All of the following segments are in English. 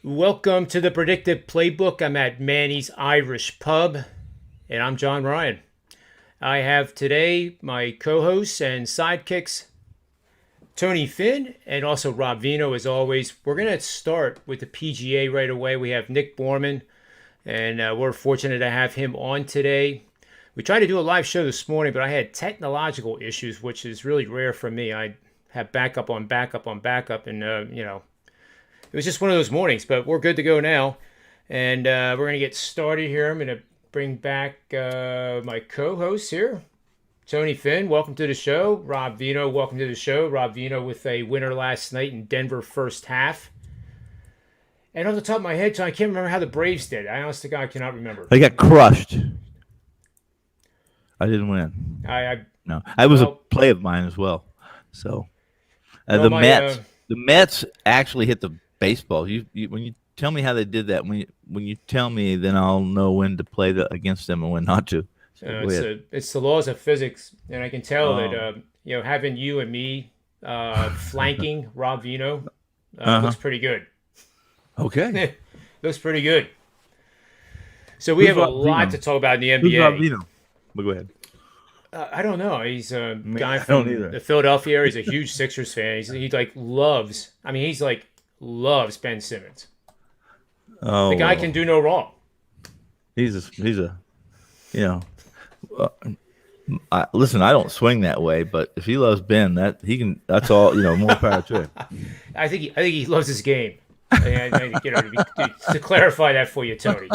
Welcome to the Predictive PlayBook. I'm at Manny's Irish Pub, and I'm John Ryan. I have today my co-hosts and sidekicks, Tony Finn, and also Rob Vino, as always. We're going to start with the PGA right away. We have Nick Borman, and we're fortunate to have him on today. We tried to do a live show this morning, but I had technological issues, which is really rare for me. I have backup on backup on backup, and, it was just one of those mornings, but we're good to go now. And we're going to get started here. I'm going to bring back my co-host here, Tony Finn. Welcome to the show. Rob Vino, welcome to the show. Rob Vino with a winner last night in Denver first half. And off the top of my head, Tony, I can't remember how the Braves did. I honestly God cannot remember. They got crushed. I didn't win. No, I was a play of mine as well. So the Mets actually hit the baseball. You when you tell me how they did that, when you tell me, then I'll know when to play against them and when not to. So it's the laws of physics, and I can tell that having you and me flanking Rob Vino looks pretty good. Okay, looks pretty good. So we have a lot to talk about in the NBA. Who's Rob Vino? Well, go ahead. I don't know. He's a guy from the Philadelphia area. He's a huge Sixers fan. He loves Ben Simmons. Oh, the guy can do no wrong. Listen, I don't swing that way, but if he loves Ben, that's all. More power to him. I think he loves his game. To clarify that for you, Tony.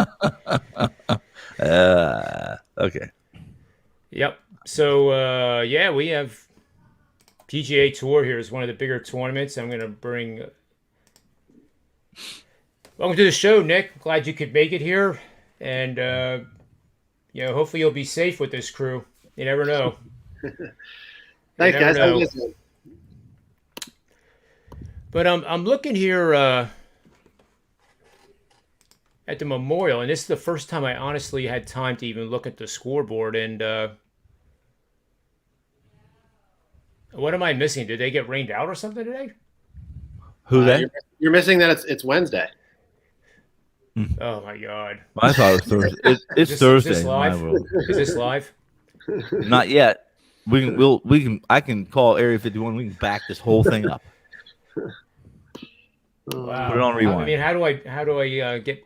Okay. Yep. So we have PGA Tour here is one of the bigger tournaments. I'm going to bring. Welcome to the show, Nick. Glad you could make it here, and hopefully you'll be safe with this crew. You never know. Thanks, guys. But I'm looking here at the Memorial, and this is the first time I honestly had time to even look at the scoreboard. And what am I missing? Did they get rained out or something today? Who that? You're missing that it's Wednesday. Oh my God! I thought it was Thursday. It's Thursday. Is this live? Is this live? Not yet. We can. I can call Area 51. We can back this whole thing up. Wow. Put it on rewind. I mean, how do I get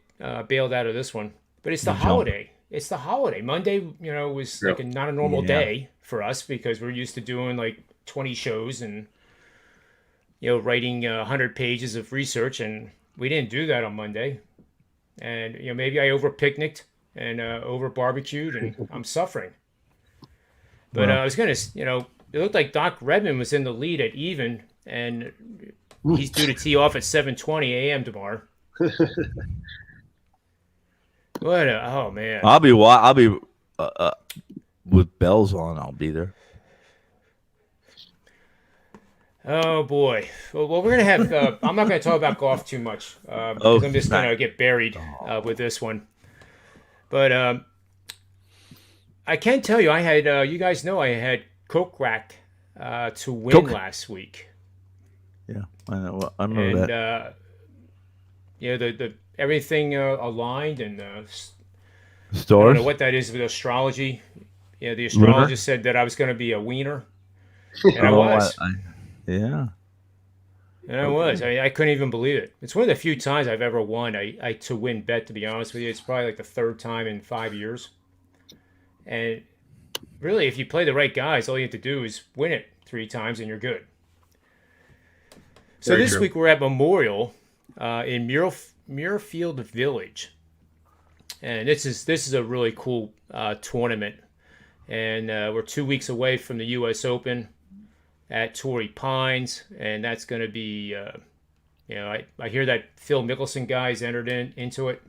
bailed out of this one? But it's the holiday. It's the holiday. Monday, was like not a normal day for us because we're used to doing like 20 shows and writing 100 pages of research, and we didn't do that on Monday. And maybe I over picnicked and over barbecued, and I'm suffering. But I was gonna, it looked like Doc Redman was in the lead at even, and he's due to tee off at 7:20 a.m. tomorrow. Oh man! I'll be with bells on. I'll be there. Oh boy! Well, we're gonna have. I'm not gonna talk about golf too much because I'm just gonna get buried with this one. But I can tell you, I had. You guys know I had Kokrak to win last week. Yeah, I know. I remember that. The everything aligned and stars. I don't know what that is with astrology. Yeah, the astrologist said that I was going to be a wiener, and I was. Yeah. And I was. I couldn't even believe it. It's one of the few times I've ever won I to win bet, to be honest with you. It's probably like the third time in 5 years. And really, if you play the right guys, all you have to do is win it 3 times and you're good. So this week we're at Memorial in Muirfield Village. And this is a really cool tournament. And we're 2 weeks away from the U.S. Open at Torrey Pines, and that's going to be, I hear that Phil Mickelson guy's entered into it.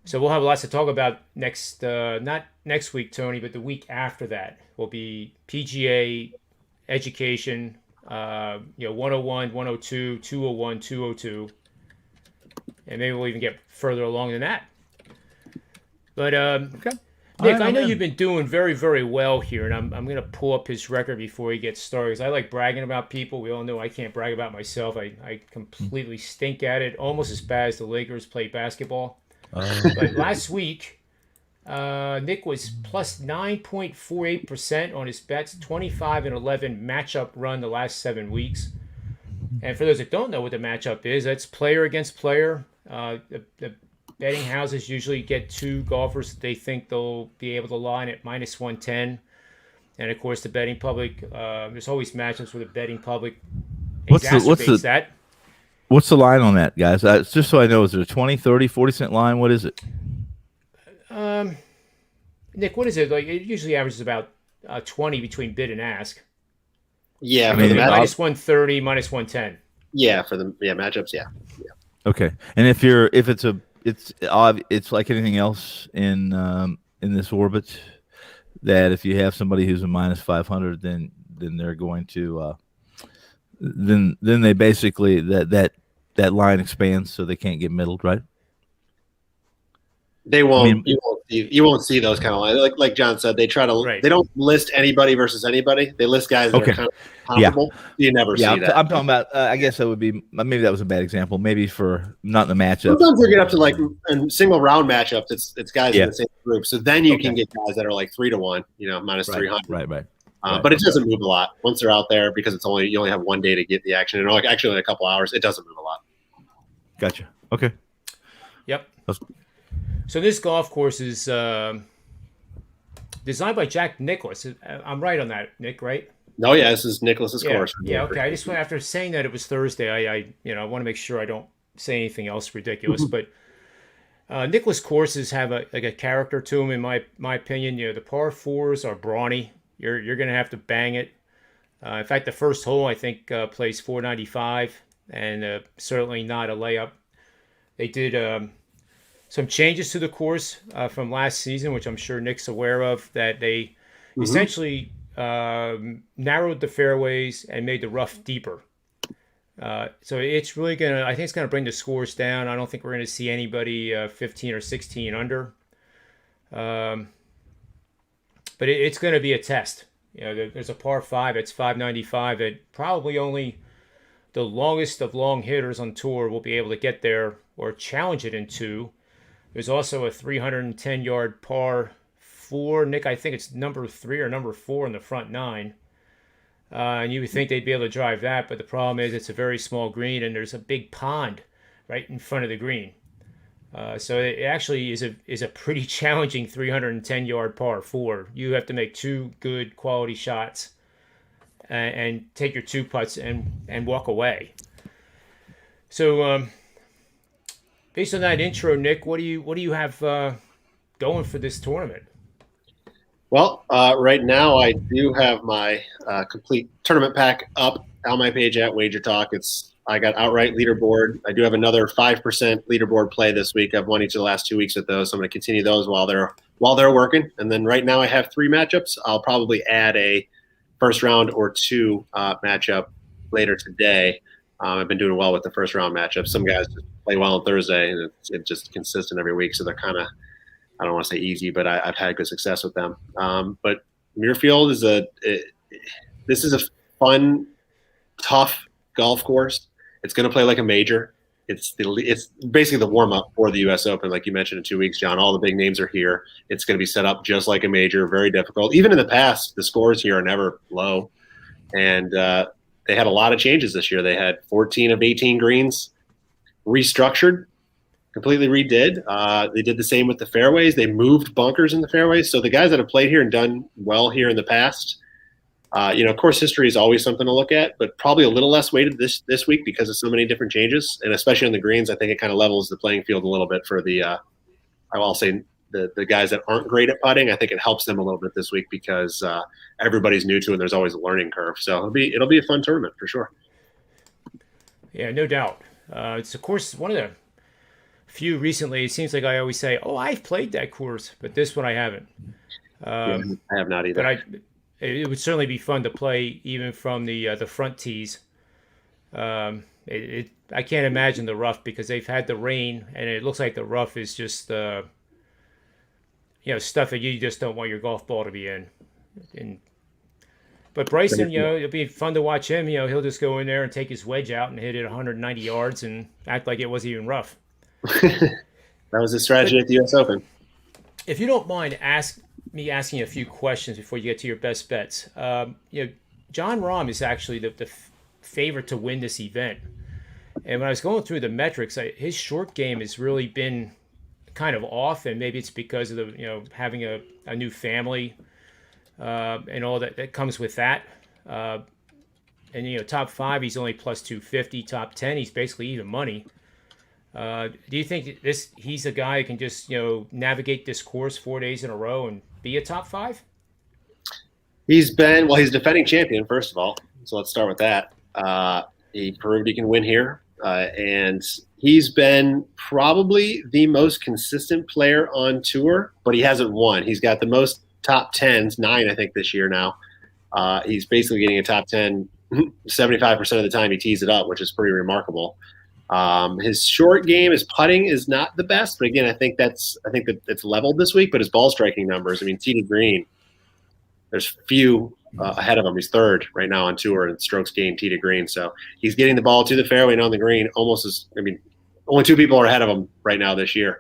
So we'll have lots to talk about not next week, Tony, but the week after that will be PGA education, 101, 102, 201, 202, and maybe we'll even get further along than that. But Nick, I know you've been doing very, very well here, and I'm going to pull up his record before he gets started. 'Cause I like bragging about people. We all know I can't brag about myself. I completely stink at it, almost as bad as the Lakers play basketball. But last week, Nick was plus 9.48% on his bets, 25-11 matchup run the last 7 weeks. And for those that don't know what the matchup is, that's player against player. The betting houses usually get two golfers that they think they'll be able to line at minus 110. And of course, the betting public, there's always matchups where the betting public exacerbates that. What's the line on that, guys? Just so I know, is it a 20, 30, 40-cent line? What is it? Nick, what is it? Like, it usually averages about 20 between bid and ask. Yeah, I mean, minus 130, minus 110. Yeah, for the matchups, yeah. Okay, and if it's like anything else in this orbit, that if you have somebody who's a minus 500, then they're going to then they basically that line expands so they can't get middled, right? They won't. I mean, you won't see those kind of lines. Like John said, they try to. Right. They don't list anybody versus anybody. They list guys that are kind of comparable. Yeah. You never see that. I'm talking about. I guess that would be. Maybe that was a bad example. Maybe for not in the matchup. Sometimes they get up to like in single round matchups. It's guys in the same group. So then you can get guys that are like 3-1. Minus 300. Right. But it doesn't move a lot once they're out there because you only have one day to get the action, and actually in a couple hours, it doesn't move a lot. Gotcha. Okay. Yep. So this golf course is designed by Jack Nicklaus. I'm right on that, Nick, right? Oh yeah, this is Nicklaus's course. Yeah, okay. I just went after saying that it was Thursday. I want to make sure I don't say anything else ridiculous. But Nicklaus courses have a character to them, in my opinion. The par fours are brawny. You're going to have to bang it. In fact, the first hole I think plays 495, and certainly not a layup. They did some changes to the course from last season, which I'm sure Nick's aware of, that they essentially narrowed the fairways and made the rough deeper. So it's really I think it's going to bring the scores down. I don't think we're going to see anybody 15 or 16 under. But it's going to be a test. There's a par 5, it's 595. It probably only the longest of long hitters on tour will be able to get there or challenge it in 2. There's also a 310-yard par 4. Nick, I think it's number 3 or number 4 in the front 9. And you would think they'd be able to drive that, but the problem is it's a very small green and there's a big pond right in front of the green. So it actually is a pretty challenging 310-yard par 4. You have to make 2 good quality shots and take your 2 putts and walk away. So based on that intro, Nick, what do you have going for this tournament? Well, right now I do have my complete tournament pack up on my page at Wager Talk. I got outright leaderboard. I do have another 5% leaderboard play this week. I've won each of the last 2 weeks with those, so I'm going to continue those while they're working. And then right now I have 3 matchups. I'll probably add a first round or 2 matchup later today. I've been doing well with the first round matchups. Some guys just play well on Thursday, and it's just consistent every week. So they're kind of, I don't want to say easy, but I've had good success with them. But Muirfield this is a fun, tough golf course. It's going to play like a major. It's basically the warm up for the U.S. Open, like you mentioned in 2 weeks, John. All the big names are here. It's going to be set up just like a major, very difficult. Even in the past, the scores here are never low, and they had a lot of changes this year. They had 14 of 18 greens restructured, completely redid. They did the same with the fairways. They moved bunkers in the fairways. So the guys that have played here and done well here in the past, course history is always something to look at, but probably a little less weighted this week because of so many different changes. And especially on the greens, I think it kind of levels the playing field a little bit for I'll say the guys that aren't great at putting. I think it helps them a little bit this week because everybody's new to it and there's always a learning curve. So it'll be a fun tournament for sure. Yeah, no doubt. It's, of course, one of the few recently. It seems like I always say, "Oh, I've played that course," but this one I haven't. I have not either. But it would certainly be fun to play even from the front tees. I can't imagine the rough because they've had the rain and it looks like the rough is just stuff that you just don't want your golf ball to be in. But Bryson, it'll be fun to watch him. He'll just go in there and take his wedge out and hit it 190 yards and act like it wasn't even rough. That was his strategy at the U.S. Open. If you don't mind, me asking you a few questions before you get to your best bets. John Rahm is actually the favorite to win this event. And when I was going through the metrics, his short game has really been kind of off, and maybe it's because of the having a new family and all that comes with that. And top 5 he's only plus 250. Top 10 he's basically even money. Do you think he's a guy who can just navigate this course 4 days in a row and be a top 5? He's defending champion, first of all, so let's start with that. He proved he can win here, and he's been probably the most consistent player on tour, but he hasn't won. He's got the most top 10s, 9 I think this year now. He's basically getting a top 10 75% of the time he tees it up, which is pretty remarkable. His short game, his putting is not the best, but again, I think that it's leveled this week. But his ball striking numbers, tee to green, there's few ahead of him. He's 3rd right now on tour in strokes gained tee to green. So he's getting the ball to the fairway and on the green only 2 people are ahead of him right now this year.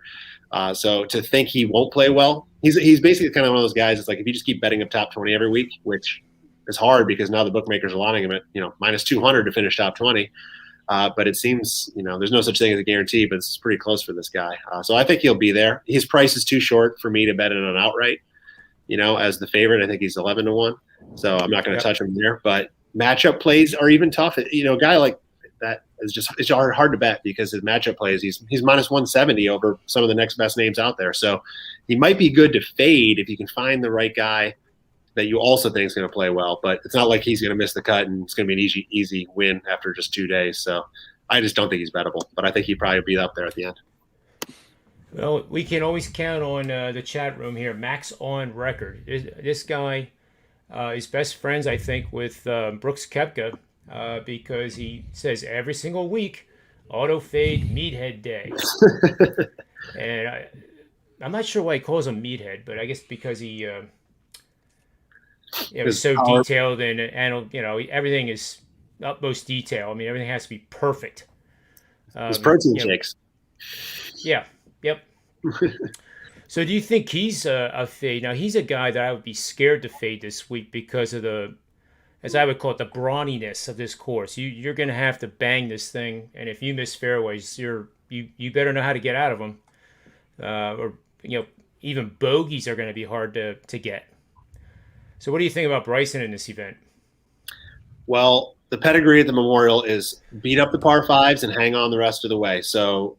So to think he won't play well, he's basically kind of one of those guys. It's like if you just keep betting him top 20 every week, which is hard because now the bookmakers are lining him at minus 200 to finish top 20. But it seems, there's no such thing as a guarantee, but it's pretty close for this guy. So I think he'll be there. His price is too short for me to bet it on outright, as the favorite. I think he's 11 to 1. So I'm not going to touch him there. But matchup plays are even tough. A guy like that it's hard to bet because his matchup plays, he's minus 170 over some of the next best names out there. So he might be good to fade if you can find the right guy that you also think is going to play well, but it's not like he's going to miss the cut and it's going to be an easy win after just 2 days. So I just don't think he's bettable, but I think he'd probably be up there at the end. Well, we can always count on the chat room here. Max on record. This guy is best friends, I think, with Brooks Koepka because he says every single week, auto fade meathead day. And I'm not sure why he calls him meathead, but I guess because he it's so detailed and everything is utmost detail. Everything has to be perfect. His protein shakes. Yeah. Yep. So do you think he's a fade? Now, he's a guy that I would be scared to fade this week because of as I would call it, the brawniness of this course. You're going to have to bang this thing, and if you miss fairways, you better know how to get out of them. Or even bogeys are going to be hard to get. So what do you think about Bryson in this event? Well, the pedigree at the Memorial is beat up the par 5s and hang on the rest of the way. So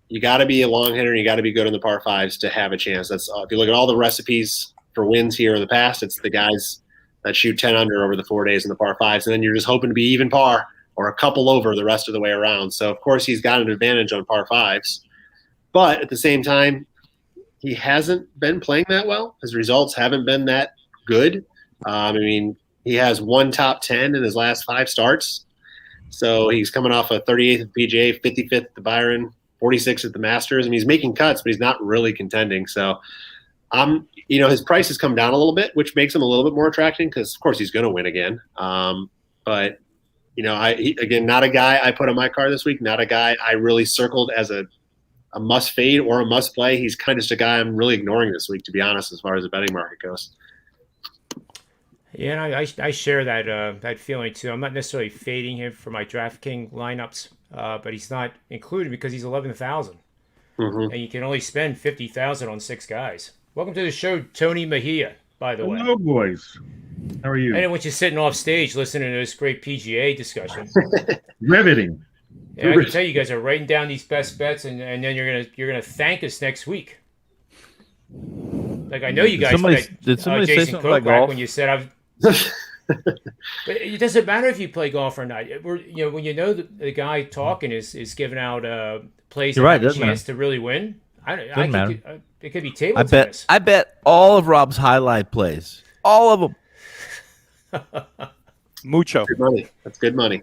you got to be a long hitter and you got to be good on the par 5s to have a chance. That's if you look at all the recipes for wins here in the past, it's the guys that shoot 10 under over the 4 days in the par 5s, and then you're just hoping to be even par or a couple over the rest of the way around. So, of course, he's got an advantage on par 5s. But at the same time, he hasn't been playing that well. His results haven't been that good. He has 1 top 10 in his last 5 starts. So he's coming off a 38th at the PGA, 55th at the Byron, 46th at the Masters. He's making cuts, but he's not really contending. So, his price has come down a little bit, which makes him a little bit more attractive because, of course, he's going to win again. But not a guy I put on my card this week, not a guy I really circled as a must fade or a must play. He's kind of just a guy I'm really ignoring this week, to be honest, as far as the betting market goes. Yeah, I share that feeling too. I'm not necessarily fading him for my DraftKings lineups, but he's not included because he's 11,000, and you can only spend 50,000 on 6 guys. Welcome to the show, Tony Mejia. By the way, hello, boys. How are you? I didn't want you sitting off stage listening to this great PGA discussion. Riveting. Yeah, I can tell you guys are writing down these best bets, and then you're gonna thank us next week. Like I know you guys. Did somebody say Jason something about Kovac golf? when you said I've. But it doesn't matter if you play golf or not. When the guy talking is giving out plays that have a chance to really win. It could be table tennis. I bet all of Rob's highlight plays, all of them. Mucho. Good money. That's good money.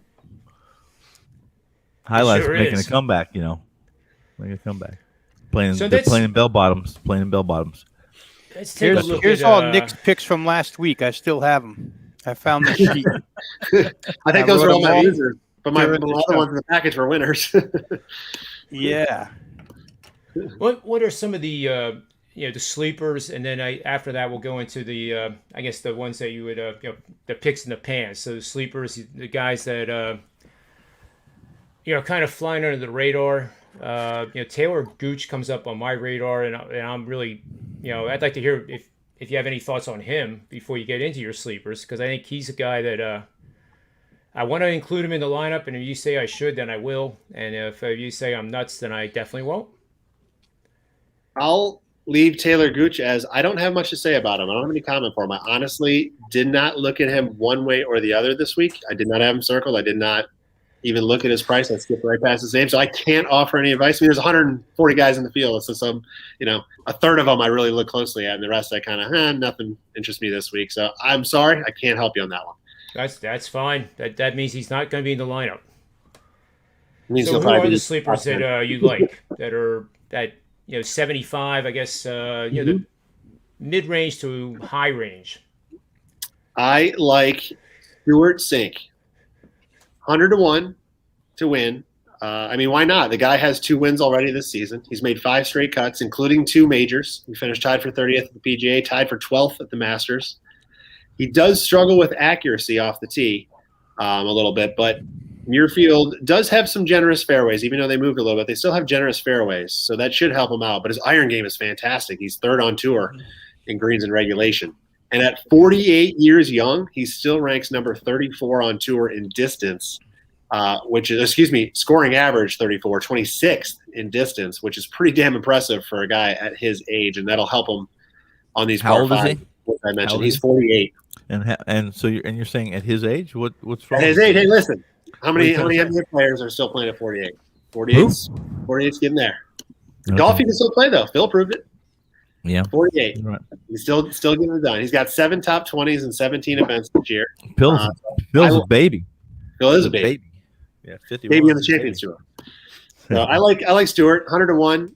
Highlights making a comeback. Making a comeback. They're playing in bell bottoms. let's take a look here's at all Knicks picks from last week. I still have them. I found the sheet. I think those are all my users, but my They're in other the show. ones in the package were winners. Yeah. What are some of the the sleepers, and then after that we'll go into the I guess the ones that you would the picks in the pants. So the sleepers, the guys that kind of flying under the radar. Taylor Gooch comes up on my radar, and I'm really I'd like to hear if you have any thoughts on him before you get into your sleepers, because I think he's a guy that I want to include him in the lineup, and if you say I should, then I will, and if you say I'm nuts, then I definitely won't. I'll leave Taylor Gooch as I don't have much to say about him. I don't have any comment for him. I honestly did not look at him one way or the other this week. I did not have him circled. I did not even look at his price. I skipped right past his name. So I can't offer any advice. I mean, there's 140 guys in the field. So a third of them I really look closely at, and the rest I kind of, nothing interests me this week. So I'm sorry. I can't help you on that one. That's fine. That means he's not going to be in the lineup. So who are the sleepers that you like that are that 75? I guess the mid range to high range. I like Stewart Sink, 100-1 to win. Why not? The guy has 2 wins already this season. He's made 5 straight cuts, including 2 majors. He finished tied for 30th at the PGA, tied for 12th at the Masters. He does struggle with accuracy off the tee a little bit, but Muirfield does have some generous fairways. Even though they moved a little bit, they still have generous fairways, so that should help him out. But his iron game is fantastic. He's 3rd on tour in greens and regulation. And at 48 years young, he still ranks number 34 on tour in distance, scoring average 34, 26th in distance, which is pretty damn impressive for a guy at his age, and that'll help him on these How par old is fives, he? which I mentioned. He's 48. And so you're saying at his age, what's wrong? At his age, hey, listen, how many What are you NBA players are still playing at 48? 48's getting there. Golf he can still play though. Phil proved it. Yeah, 48. Right. He's still getting it done. He's got 7 top 20s and 17 events this year. Phil's a baby. Phil is a baby. Yeah, 51. Baby on the Champions Tour. So I like Stewart, 100-1,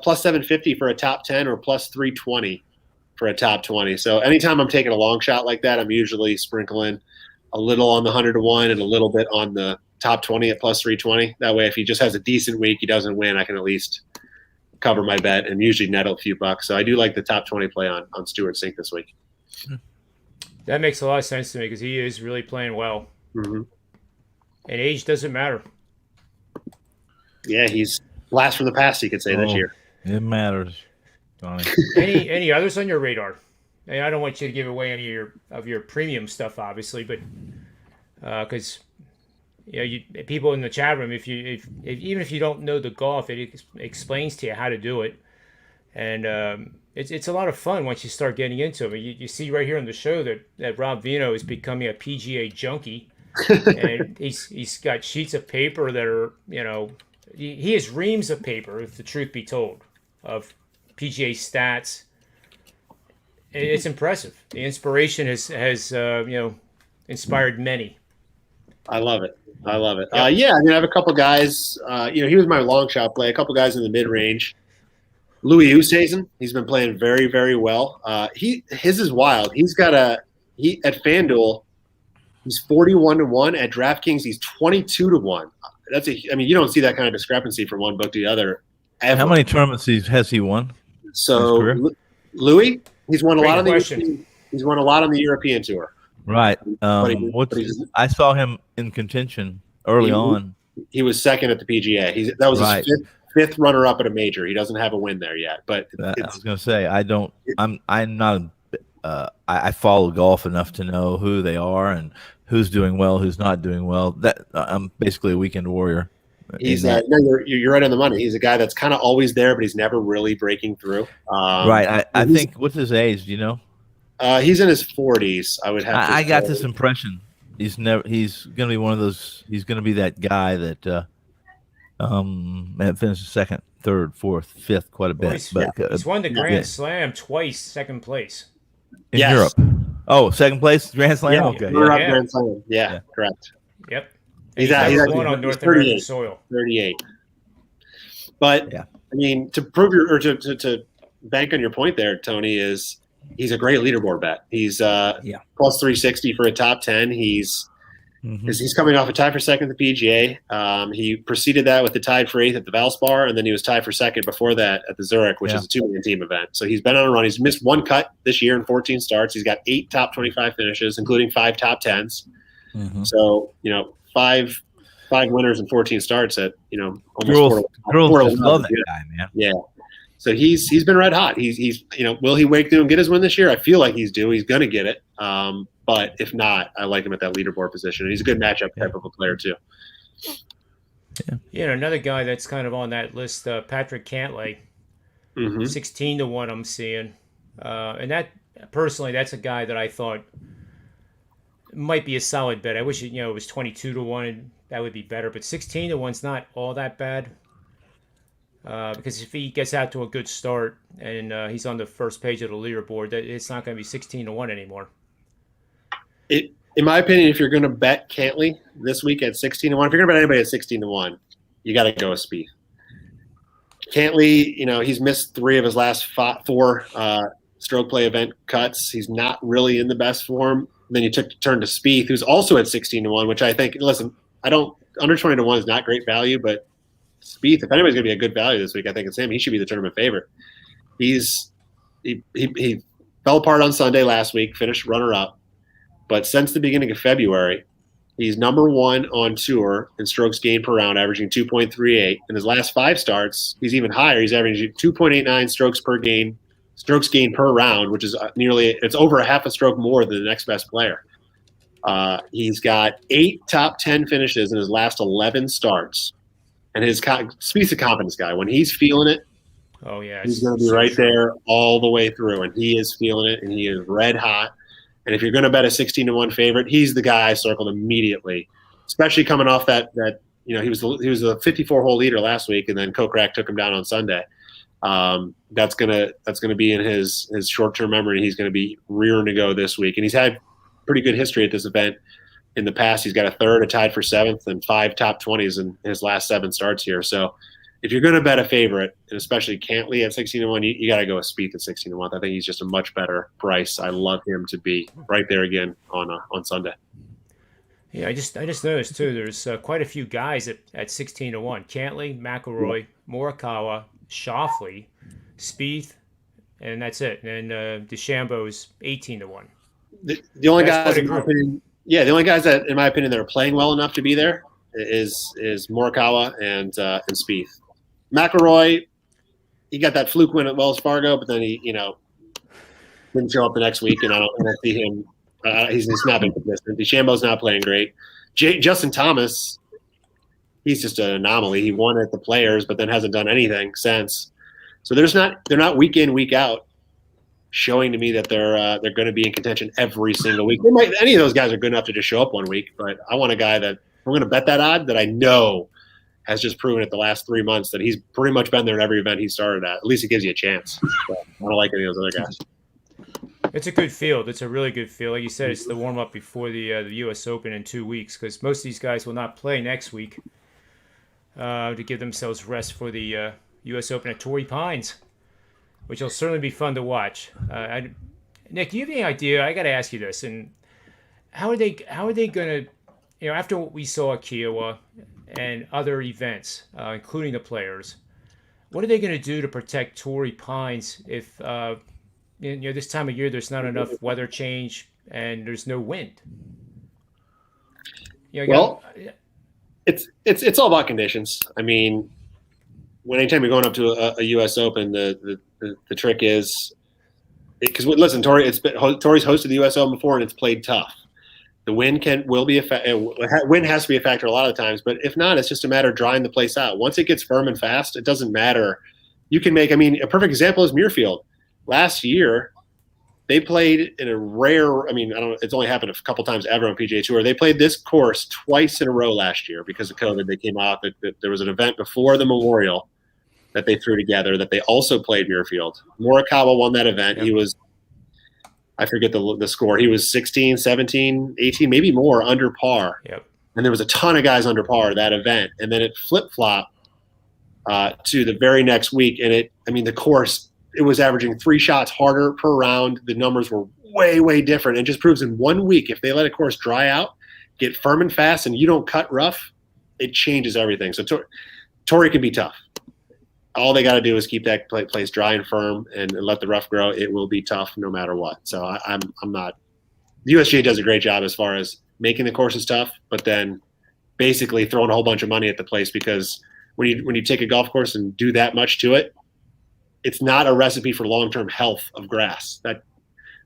plus 750 for a top 10 or plus 320 for a top 20. So anytime I'm taking a long shot like that, I'm usually sprinkling a little on the 100-1 and a little bit on the top 20 at plus 320. That way, if he just has a decent week, he doesn't win, I can at least cover my bet and usually net a few bucks. So I do like the top 20 play on Stewart Sink this week. That makes a lot of sense to me because he is really playing well. Mm-hmm. And age doesn't matter. Yeah, he's blast from the past, you could say, this year. It matters, Johnny. Any others on your radar? And I don't want you to give away any of your premium stuff, obviously, but because people in the chat room, if even if you don't know the golf, it explains to you how to do it, and it's a lot of fun once you start getting into it. You see right here on the show that Rob Vino is becoming a PGA junkie, and he's got sheets of paper that are he has reams of paper, if the truth be told, of PGA stats. It's impressive. The inspiration has inspired many. I love it. I Yeah. have a couple guys. He was my long shot play. A couple guys in the mid range. Louis Oosthuizen, he's been playing very, very well. His is wild. He's got at FanDuel, he's 41-1. At DraftKings, he's 22-1. You don't see that kind of discrepancy from one book to the other. Ever. How many tournaments has he won? So Louis, he's won a lot on question. He's won a lot on the European Tour. Right. But I saw him in contention early on. He was second at the PGA. That was Right. his fifth runner-up at a major. He doesn't have a win there yet. But I was going to say I'm not. I follow golf enough to know who they are and who's doing well, who's not doing well. That I'm basically a weekend warrior. You're right on the money. He's a guy that's kind of always there, but he's never really breaking through. Right. I think what's his age? Do you know? He's in his 40s. I would have. I got this impression he's going to be one of those. He's going to be that guy that finishes second, third, fourth, fifth, quite a bit. He's won the Grand Slam twice, second place in Europe. Oh, second place, Grand Slam. Yeah, okay, Grand Slam. Yeah, correct. Yep. He's won on North American soil. 38. But to prove to bank on your point there, Tony, is he's a great leaderboard bet. He's plus 360 for a top 10. He's coming off a tie for second at the PGA. He preceded that with the tied for 8th at the Valspar, and then he was tied for second before that at the Zurich, which is a 2-man team event. So he's been on a run. He's missed one cut this year in 14 starts. He's got 8 top 25 finishes, including 5 top 10s. So, five winners and 14 starts at, almost girls love that guy, man. Yeah. So he's been red hot. He's will he wake through and get his win this year? I feel like he's due. He's going to get it. But if not, I like him at that leaderboard position. And he's a good matchup type of a player too. Yeah, another guy that's kind of on that list, Patrick Cantlay, 16-1. I'm seeing, and that personally, that's a guy that I thought might be a solid bet. I wish it was 22-1. That would be better, but 16-1's not all that bad. Because if he gets out to a good start and he's on the first page of the leaderboard, it's not going to be 16-1 anymore. In my opinion, if you're going to bet Cantlay this week at 16-1, if you're going to bet anybody at 16-1, you got to go with Spieth. Cantlay, he's missed 3 of his last 4 stroke play event cuts. He's not really in the best form. Then you took a turn to Spieth, who's also at 16-1, which I think, listen, under 20-1 is not great value, but Spieth, if anybody's going to be a good value this week, I think it's him. He should be the tournament favorite. He fell apart on Sunday last week, finished runner-up, but since the beginning of February, he's number 1 on tour in strokes gained per round, averaging 2.38. In his last 5 starts, he's even higher. He's averaging 2.89 strokes gained per round, which is it's over a half a stroke more than the next best player. He's got 8 top 10 finishes in his last 11 starts. And Spieth's a confidence guy. When he's feeling it, he's going to be right there all the way through. And he is feeling it, and he is red hot. And if you're going to bet a 16-1 favorite, he's the guy I circled immediately, especially coming off that he was a 54-hole leader last week, and then Kokrak took him down on Sunday. That's gonna be in his short-term memory. He's going to be rearing to go this week, and he's had pretty good history at this event. In the past, he's got a 3rd, a tied for 7th, and 5 top 20s in his last 7 starts here. So if you're going to bet a favorite, and especially Cantlay at 16-1, you got to go with Spieth at 16-1. I think he's just a much better price. I love him to be right there again on Sunday. Yeah, I just noticed too. There's quite a few guys at 16-1. Cantlay, McIlroy, Morikawa, Schauffele, Spieth, and that's it. And DeChambeau's 18-1 The only guys in my opinion. Yeah, the only guys that, in my opinion, that are playing well enough to be there is Morikawa and Spieth. McIlroy, he got that fluke win at Wells Fargo, but then he, didn't show up the next week, and I don't see him. He's not been consistent. DeChambeau's not playing great. Justin Thomas, he's just an anomaly. He won at the Players, but then hasn't done anything since. So they're not week in, week out, showing to me that they're going to be in contention every single week. Any of those guys are good enough to just show up one week, but I want a guy that we're going to bet that odd that I know has just proven it the last 3 months that he's pretty much been there in every event he started at. At least it gives you a chance. So I don't like any of those other guys. It's a good field. It's a really good field. Like you said, it's the warm-up before the U.S. Open in 2 weeks, because most of these guys will not play next week to give themselves rest for the U.S. Open at Torrey Pines, which will certainly be fun to watch. Nick, do you have any idea? I got to ask you this. And how are they going to, after what we saw at Kiowa and other events, including the Players, what are they going to do to protect Torrey Pines if, this time of year there's not enough weather change and there's no wind? It's all about conditions. I mean, anytime you're going up to a U.S. Open, the trick is because listen, Torrey's hosted the U.S. Open before and it's played tough. The wind wind has to be a factor a lot of times, but if not, it's just a matter of drying the place out. Once it gets firm and fast, it doesn't matter. You can make. I mean, a perfect example is Muirfield. Last year, they played in a rare. I mean, it's only happened a couple times ever on PGA Tour. They played this course twice in a row last year because of COVID. They came out. There was an event before the Memorial that they threw together that they also played Muirfield. Morikawa won that event. Yep. He was, I forget the score. He was 16, 17, 18, maybe more under par. Yep. And there was a ton of guys under par that event. And then it flip-flopped to the very next week. And the course it was averaging 3 shots harder per round. The numbers were way, way different. It just proves in 1 week, if they let a course dry out, get firm and fast, and you don't cut rough, it changes everything. So Torrey can be tough. All they got to do is keep that place dry and firm and let the rough grow. It will be tough no matter what. So I'm not – the USGA does a great job as far as making the courses tough, but then basically throwing a whole bunch of money at the place, because when you take a golf course and do that much to it, it's not a recipe for long-term health of grass. That,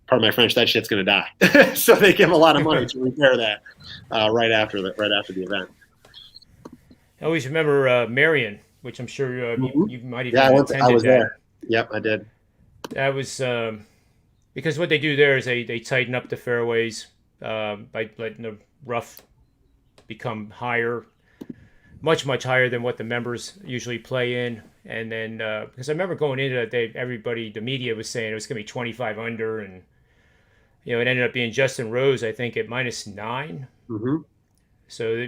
pardon my French, that shit's going to die. So they give a lot of money to repair that right after the event. I always remember Marion, which I'm sure you might even attended. I was there. Yep, I did. That was because what they do there is they tighten up the fairways by letting the rough become higher, much higher than what the members usually play in. And then because I remember going into that day, the media was saying it was going to be 25 under, and it ended up being Justin Rose, I think, at -9. Mm-hmm. So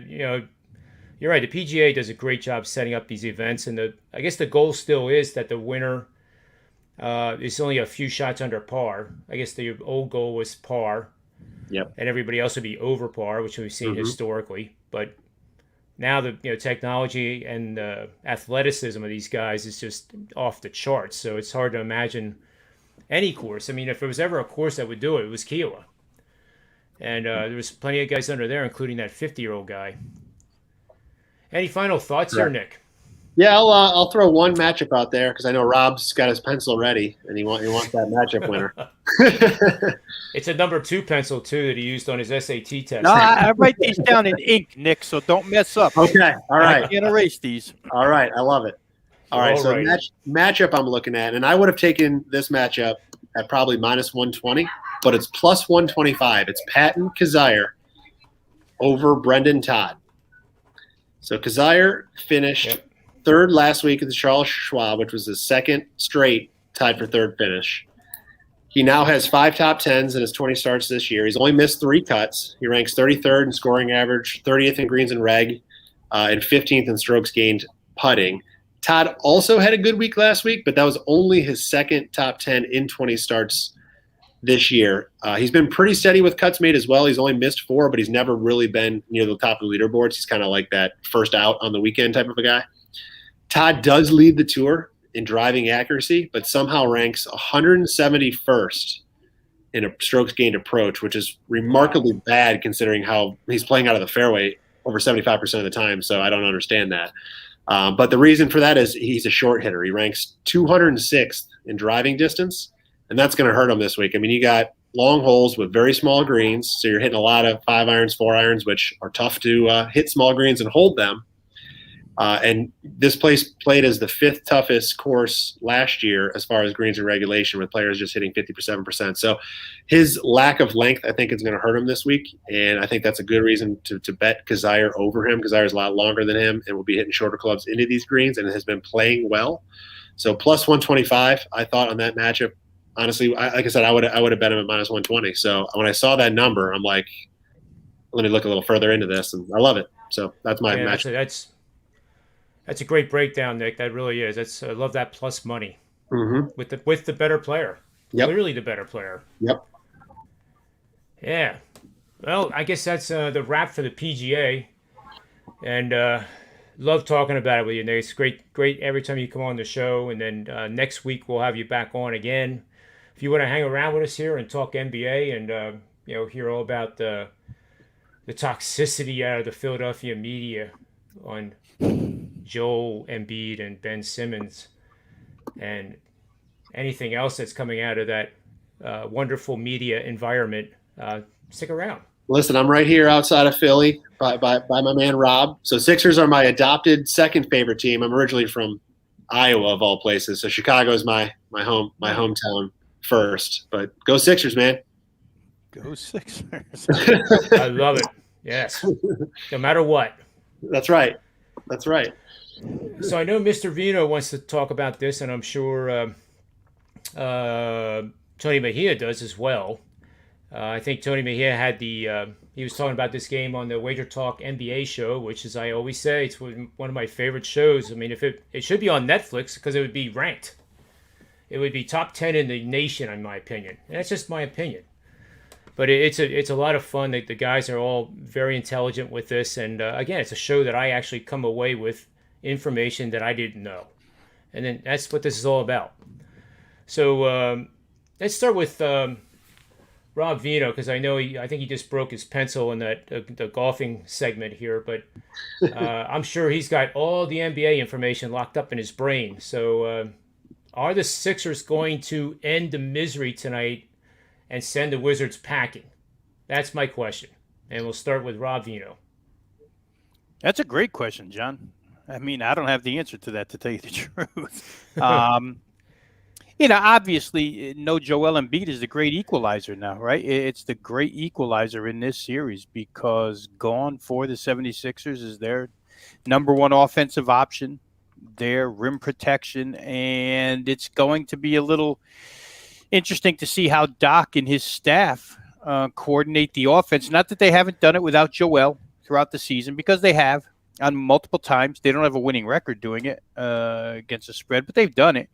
you're right. The PGA does a great job setting up these events, and I guess the goal still is that the winner is only a few shots under par. I guess the old goal was par. Yep. And everybody else would be over par, which we've seen historically. But now the technology and the athleticism of these guys is just off the charts. So it's hard to imagine any course. I mean, if there was ever a course that would do it, it was Kiowa. And there was plenty of guys under there, including that 50-year-old guy. Any final thoughts there, Nick? Yeah, I'll throw one matchup out there because I know Rob's got his pencil ready and he wants that matchup winner. It's a number 2 pencil too that he used on his SAT test. No, I write these down in ink, Nick, so don't mess up. Okay, all right. I can't erase these. All right, I love it. All right, so matchup I'm looking at, and I would have taken this matchup at probably -120, but it's +125. It's Patton Kazire over Brendan Todd. So Kazire finished third last week at the Charles Schwab, which was his second straight tied for third finish. He now has 5 top 10s in his 20 starts this year. He's only missed 3 cuts. He ranks 33rd in scoring average, 30th in greens and reg, and 15th in strokes gained putting. Todd also had a good week last week, but that was only his second top 10 in 20 starts this year. He's been pretty steady with cuts made as well. He's only missed 4, but he's never really been near the top of the leaderboards. He's kind of like that first out on the weekend type of a guy. Todd does lead the tour in driving accuracy, but somehow ranks 171st in a strokes gained approach, which is remarkably bad considering how he's playing out of the fairway over 75% of the time. So I don't understand that. But the reason for that is he's a short hitter. He ranks 206th in driving distance, and that's going to hurt him this week. I mean, you got long holes with very small greens, so you're hitting a lot of 5 irons, 4 irons, which are tough to hit small greens and hold them. And this place played as the 5th toughest course last year as far as greens and regulation, with players just hitting 57%. So his lack of length, I think, is going to hurt him this week. And I think that's a good reason to bet Kazire over him. Kazire is a lot longer than him and will be hitting shorter clubs into these greens and has been playing well. So +125, I thought on that matchup. Honestly, like I said, I would have bet him at -120. So when I saw that number, I'm like, let me look a little further into this, and I love it. So that's my match. Actually, that's a great breakdown, Nick. That really is. I love that plus money with the better player. Yep. Clearly the better player. Yep. Yeah. Well, I guess that's the wrap for the PGA, and love talking about it with you, Nick. It's great every time you come on the show, and then next week we'll have you back on again. If you want to hang around with us here and talk NBA and hear all about the toxicity out of the Philadelphia media on Joel Embiid and Ben Simmons and anything else that's coming out of that wonderful media environment, stick around. Listen, I'm right here outside of Philly by my man Rob. So Sixers are my adopted second favorite team. I'm originally from Iowa, of all places, so Chicago is my hometown first. But go Sixers, man. Go Sixers. I love it. Yes. No matter what. That's right. So I know Mr. Vino wants to talk about this, and I'm sure Tony Mejia does as well. I think Tony Mejia had he was talking about this game on the Wager Talk NBA show, which, as I always say, it's one of my favorite shows. I mean, if it should be on Netflix because it would be ranked. it would be top 10 in the nation, in my opinion. And that's just my opinion. But it's a lot of fun. The guys are all very intelligent with this, and again, it's a show that I actually come away with information that I didn't know, and then that's what this is all about. So let's start with Rob Vino, because I think he just broke his pencil in that the golfing segment here, but I'm sure he's got all the NBA information locked up in his brain. So are the Sixers going to end the misery tonight and send the Wizards packing? That's my question. And we'll start with Rob Vino. That's a great question, John. I mean, I don't have the answer to that, to tell you the truth. Obviously, no Joel Embiid is the great equalizer now, right? It's the great equalizer in this series because gone for the 76ers is their number one offensive option, their rim protection, and it's going to be a little interesting to see how Doc and his staff coordinate the offense. Not that they haven't done it without Joel throughout the season, because they have on multiple times. They don't have a winning record doing it against the spread, but they've done it.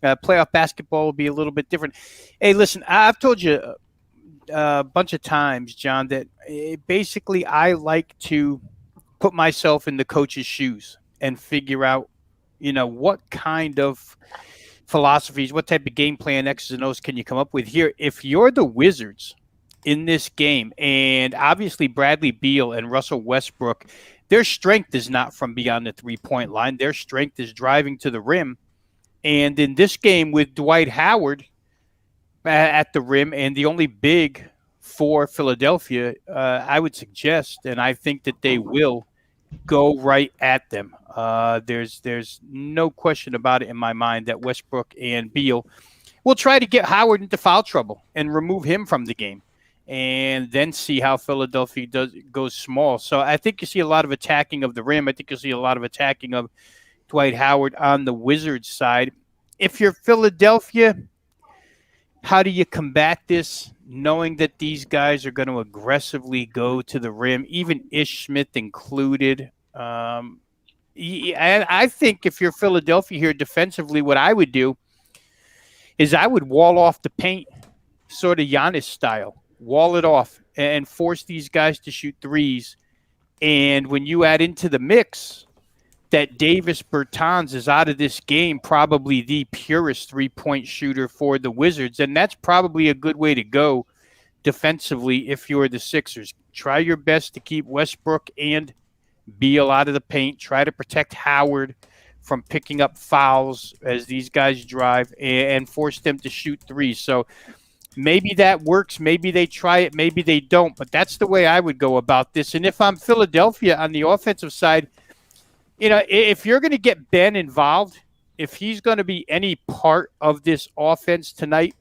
Playoff basketball will be a little bit different. Hey, listen, I've told you a bunch of times, John, that basically I like to put myself in the coach's shoes and figure out, what kind of philosophies, what type of game plan, X's and O's can you come up with here? If you're the Wizards in this game, and obviously Bradley Beal and Russell Westbrook, their strength is not from beyond the three-point line. Their strength is driving to the rim. And in this game with Dwight Howard at the rim and the only big for Philadelphia, I would suggest, and I think that they will, go right at them. There's no question about it in my mind that Westbrook and Beal will try to get Howard into foul trouble and remove him from the game, and then see how Philadelphia goes small. So I think you see a lot of attacking of the rim. I think you'll see a lot of attacking of Dwight Howard on the Wizards side. If you're Philadelphia, how do you combat this, knowing that these guys are going to aggressively go to the rim, even Ish Smith included? I think if you're Philadelphia here defensively, what I would do is I would wall off the paint, sort of Giannis style. Wall it off and force these guys to shoot threes. And when you add into the mix that Davis Bertans is out of this game, probably the purest three-point shooter for the Wizards, and that's probably a good way to go defensively if you're the Sixers. Try your best to keep Westbrook and Beal out of the paint. Try to protect Howard from picking up fouls as these guys drive, and force them to shoot threes. So maybe that works. Maybe they try it. Maybe they don't. But that's the way I would go about this. And if I'm Philadelphia on the offensive side, if you're going to get Ben involved, if he's going to be any part of this offense tonight,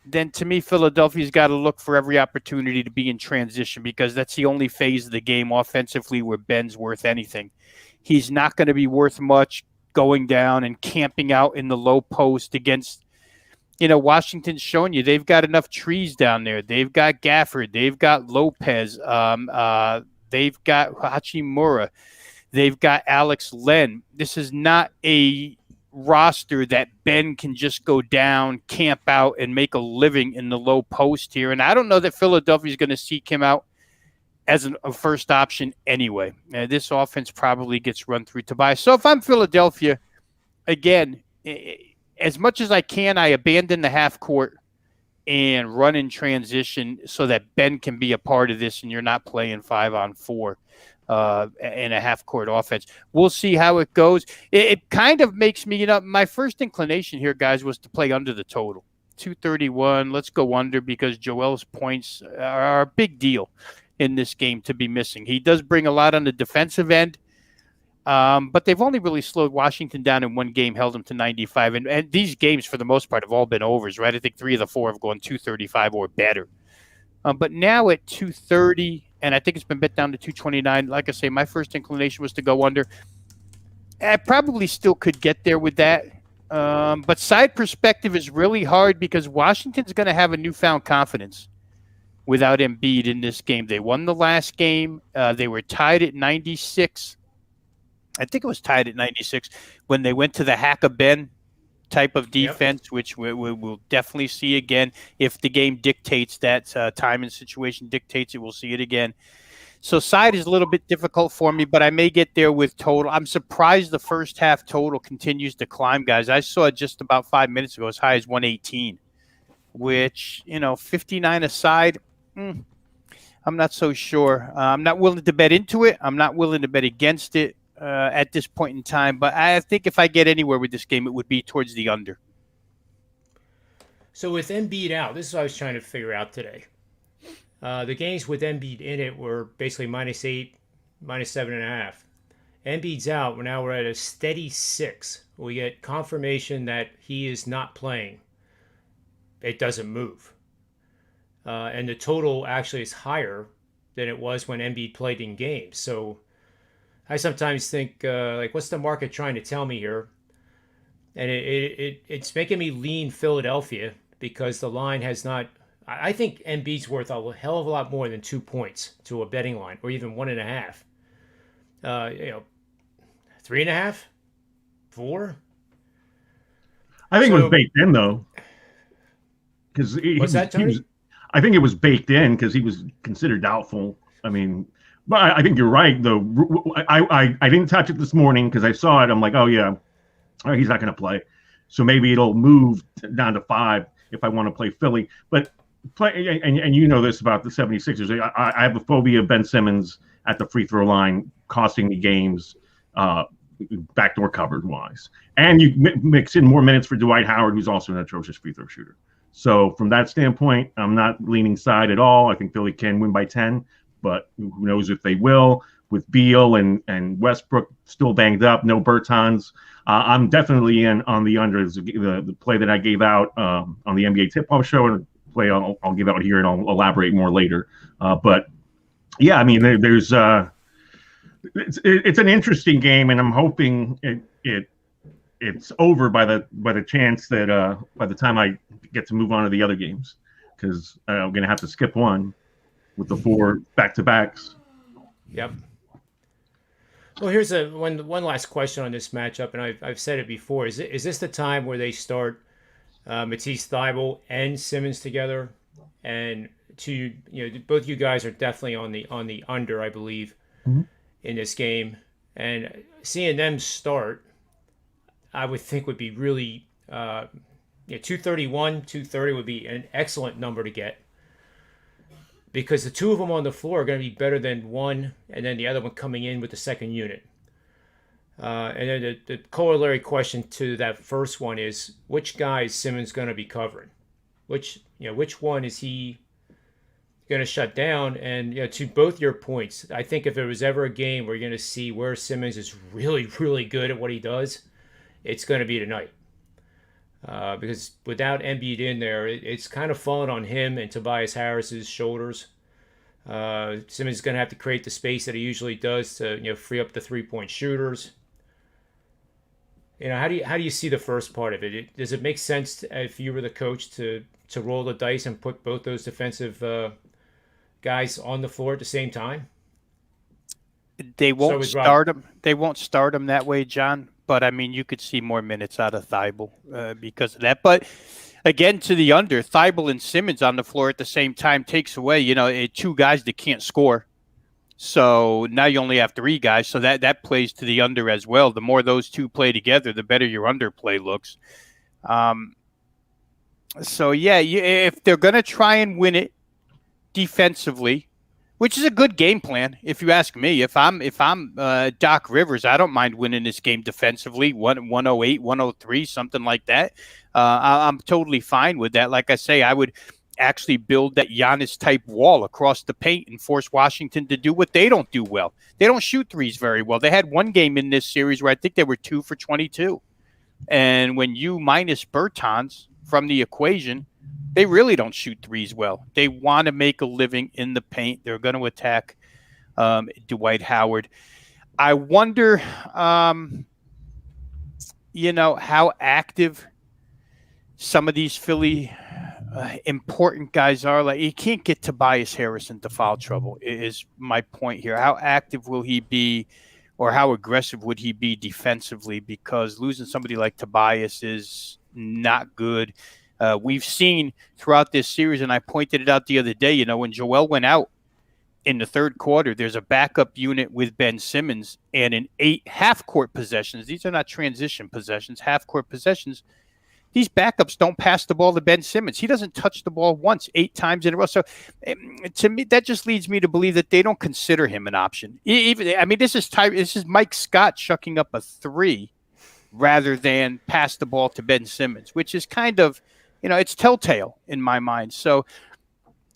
then to me, Philadelphia's got to look for every opportunity to be in transition, because that's the only phase of the game offensively where Ben's worth anything. He's not going to be worth much going down and camping out in the low post against, Washington's showing you they've got enough trees down there. They've got Gafford. They've got Lopez. They've got Hachimura. They've got Alex Len. This is not a roster that Ben can just go down, camp out, and make a living in the low post here. And I don't know that Philadelphia is going to seek him out as a first option anyway. This offense probably gets run through Tobias. So if I'm Philadelphia, again, as much as I can, I abandon the half court and run in transition so that Ben can be a part of this and you're not playing 5-on-4. In a half-court offense. We'll see how it goes. It kind of makes me, my first inclination here, guys, was to play under the total. 231, let's go under, because Joel's points are a big deal in this game to be missing. He does bring a lot on the defensive end, but they've only really slowed Washington down in one game, held them to 95. And these games, for the most part, have all been overs, right? I think 3 of the 4 have gone 235 or better. But now at 230, and I think it's been bet down to 229. Like I say, my first inclination was to go under. I probably still could get there with that. But side perspective is really hard because Washington's going to have a newfound confidence without Embiid in this game. They won the last game. They were tied at 96. I think it was tied at 96 when they went to the Hack-a-Ben type of defense, which we'll definitely see again. If the game dictates that, time and situation dictates it, we'll see it again. So side is a little bit difficult for me, but I may get there with total. I'm surprised the first half total continues to climb, guys. I saw it just about 5 minutes ago as high as 118, which, 59 aside, I'm not so sure. I'm not willing to bet into it. I'm not willing to bet against it at this point in time. But I think if I get anywhere with this game, it would be towards the under. So with Embiid out, this is what I was trying to figure out today. The games with Embiid in it were basically -8, -7.5. Embiid's out. We're at a steady 6. We get confirmation that he is not playing. It doesn't move. And the total actually is higher than it was when Embiid played in games. So I sometimes think, what's the market trying to tell me here? And it's making me lean Philadelphia because the line has not. I think Embiid's worth a hell of a lot more than 2 points to a betting line, or even 1.5. 3.5, 4. I think it was baked in though, because what's that, Tony? I think it was baked in because he was considered doubtful. I mean, but I think you're right though. I didn't touch it this morning because I saw it. I'm like, oh yeah, he's not going to play. So maybe it'll move down to 5 if I want to play Philly. But and you know this about the 76ers. I have a phobia of Ben Simmons at the free throw line costing me games, backdoor covered wise. And you mix in more minutes for Dwight Howard, who's also an atrocious free throw shooter. So from that standpoint, I'm not leaning side at all. I think Philly can win by 10, but who knows if they will. With Beal and Westbrook still banged up, no Bertans. I'm definitely in on the under. The play that I gave out on the NBA tip-off show, and play I'll give out here, and I'll elaborate more later. But yeah, I mean, there's it's an interesting game, and I'm hoping it's over by the chance that by the time I get to move on to the other games, because I'm going to have to skip one with the 4 back-to-backs. Yep. Well, here's one last question on this matchup, and I've said it before. Is this the time where they start Matisse Thybulle and Simmons together? And both you guys are definitely on the under, I believe, in this game. And seeing them start, I would think would be really 231, 230 would be an excellent number to get, because the two of them on the floor are going to be better than one, and then the other one coming in with the second unit. And then the corollary question to that first one is, which guy is Simmons going to be covering? Which one is he going to shut down? And to both your points, I think if there was ever a game where you're going to see where Simmons is really, really good at what he does, it's going to be tonight. Because without Embiid in there, it's kind of fallen on him and Tobias Harris's shoulders. Simmons is going to have to create the space that he usually does to free up the 3-point shooters. How do you see the first part of it? Does it make sense if you were the coach to roll the dice and put both those defensive guys on the floor at the same time? They won't start them. They won't start them that way, John. But, I mean, you could see more minutes out of Thybulle because of that. But, again, to the under, Thybulle and Simmons on the floor at the same time takes away, 2 guys that can't score. So now you only have 3 guys. So that plays to the under as well. The more those 2 play together, the better your underplay looks. So, yeah, if they're going to try and win it defensively, which is a good game plan, if you ask me. If I'm Doc Rivers, I don't mind winning this game defensively, 108, 103, something like that. I'm totally fine with that. Like I say, I would actually build that Giannis-type wall across the paint and force Washington to do what they don't do well. They don't shoot threes very well. They had one game in this series where I think they were 2 for 22. And when you minus Bertans from the equation, they really don't shoot threes well. They want to make a living in the paint. They're going to attack Dwight Howard. I wonder, how active some of these Philly important guys are. Like, you can't get Tobias Harris into foul trouble, is my point here. How active will he be, or how aggressive would he be defensively? Because losing somebody like Tobias is not good. We've seen throughout this series, and I pointed it out the other day, when Joel went out in the third quarter, there's a backup unit with Ben Simmons, and in 8 half-court possessions, these are not transition possessions, half-court possessions, these backups don't pass the ball to Ben Simmons. He doesn't touch the ball once, 8 times in a row. So to me, that just leads me to believe that they don't consider him an option. This is Mike Scott chucking up a 3 rather than pass the ball to Ben Simmons, which is kind of, it's telltale in my mind. So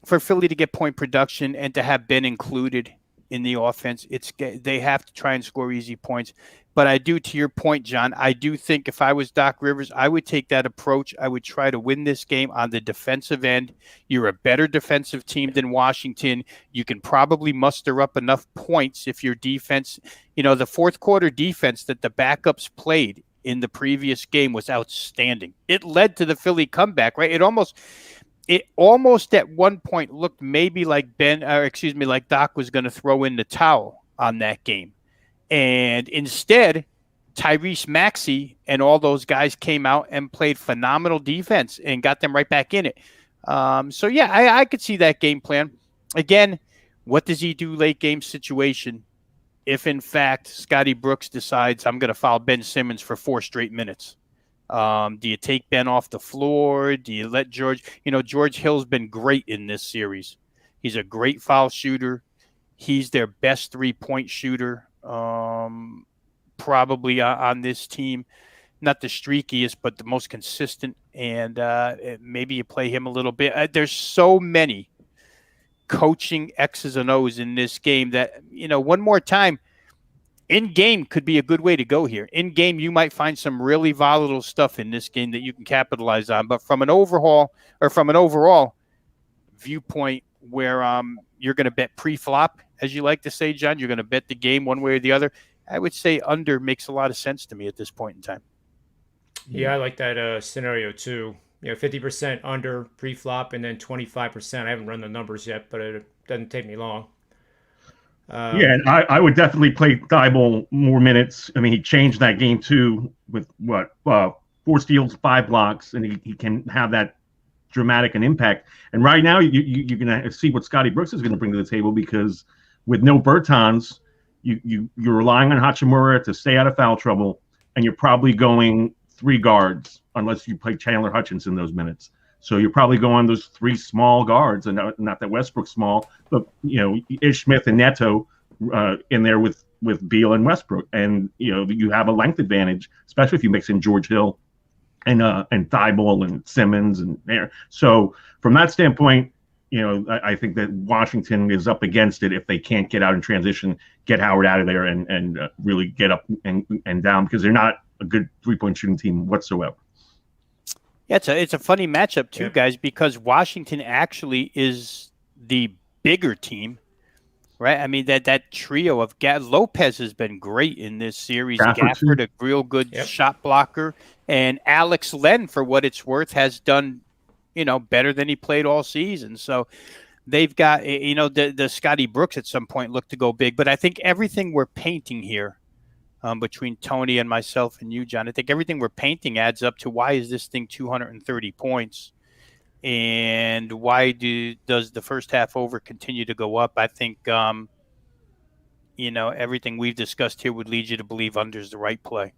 for Philly to get point production and to have Ben included in the offense, they have to try and score easy points. But I do, to your point, John, I do think if I was Doc Rivers, I would take that approach. I would try to win this game on the defensive end. You're a better defensive team than Washington. You can probably muster up enough points if your defense, the fourth quarter defense that the backups played in the previous game was outstanding. It led to the Philly comeback, right? It almost at one point looked maybe like like Doc was going to throw in the towel on that game. And instead, Tyrese Maxey and all those guys came out and played phenomenal defense and got them right back in it. I could see that game plan. Again, what does he do late game situation if, in fact, Scotty Brooks decides I'm going to foul Ben Simmons for 4 straight minutes? Do you take Ben off the floor? Do you let George? George Hill's been great in this series. He's a great foul shooter. He's their best 3-point shooter. Probably on this team, not the streakiest, but the most consistent. And maybe you play him a little bit. There's so many coaching X's and O's in this game that, one more time, in game could be a good way to go here. In game, you might find some really volatile stuff in this game that you can capitalize on. But from an overall viewpoint where you're going to bet pre-flop, as you like to say, John, you're going to bet the game one way or the other, I would say under makes a lot of sense to me at this point in time. Yeah, I like that scenario too. 50% under pre-flop and then 25%. I haven't run the numbers yet, but it doesn't take me long. And I would definitely play Thibault more minutes. I mean, he changed that game too with 4 steals, 5 blocks, and he can have that dramatic an impact. And right now, you're going to see what Scotty Brooks is going to bring to the table, because with no Bertans, you're relying on Hachimura to stay out of foul trouble, and you're probably going 3 guards unless you play Chandler Hutchins in those minutes. So you're probably going those 3 small guards, and not that Westbrook's small, but Ish Smith and Neto in there with Beal and Westbrook, and you have a length advantage, especially if you mix in George Hill and Thibault and Simmons and there. So from that standpoint, I think that Washington is up against it if they can't get out in transition, get Howard out of there, and really get up and down, because they're not a good 3-point shooting team whatsoever. Yeah, it's a funny matchup too, guys, because Washington actually is the bigger team, right? I mean, that trio of Lopez has been great in this series. Gafford, a real good shot blocker, and Alex Len, for what it's worth, has done better than he played all season. So they've got the Scotty Brooks at some point looked to go big, but I think everything we're painting here. Between Tony and myself and you, John, I think everything we're painting adds up to why is this thing 230 points, and why does the first half over continue to go up? I think everything we've discussed here would lead you to believe under is the right play.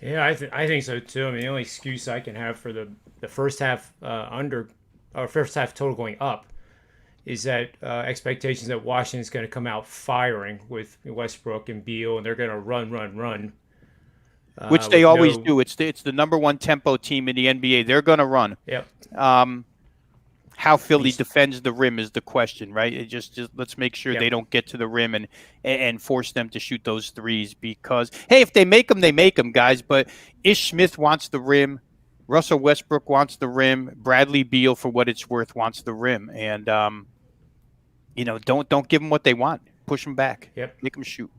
Yeah, I think so too. I mean, the only excuse I can have for the first half under, or first half total going up, is that expectations that Washington's going to come out firing with Westbrook and Beal, and they're going to run. Which they always do. It's the number 1 tempo team in the NBA. They're going to run. Yep. How Philly defends the rim is the question, right? It just let's make sure they don't get to the rim and force them to shoot those threes, because, hey, if they make them, they make them, guys. But Ish Smith wants the rim. Russell Westbrook wants the rim. Bradley Beal, for what it's worth, wants the rim. And, don't give them what they want. Push them back. Yep. Make them shoot.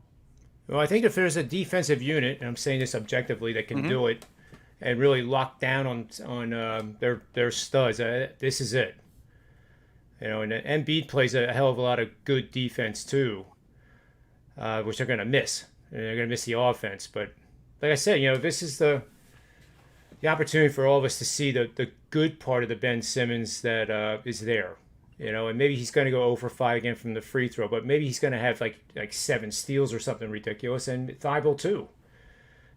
Well, I think if there's a defensive unit, and I'm saying this objectively, that can do it and really lock down on their studs, this is it. And Embiid plays a hell of a lot of good defense too, which they're going to miss. And they're going to miss the offense. But like I said, this is the the opportunity for all of us to see the good part of the Ben Simmons that is there. And maybe he's going to go 0 for 5 again from the free throw, but maybe he's going to have like 7 steals or something ridiculous, and Thibault too.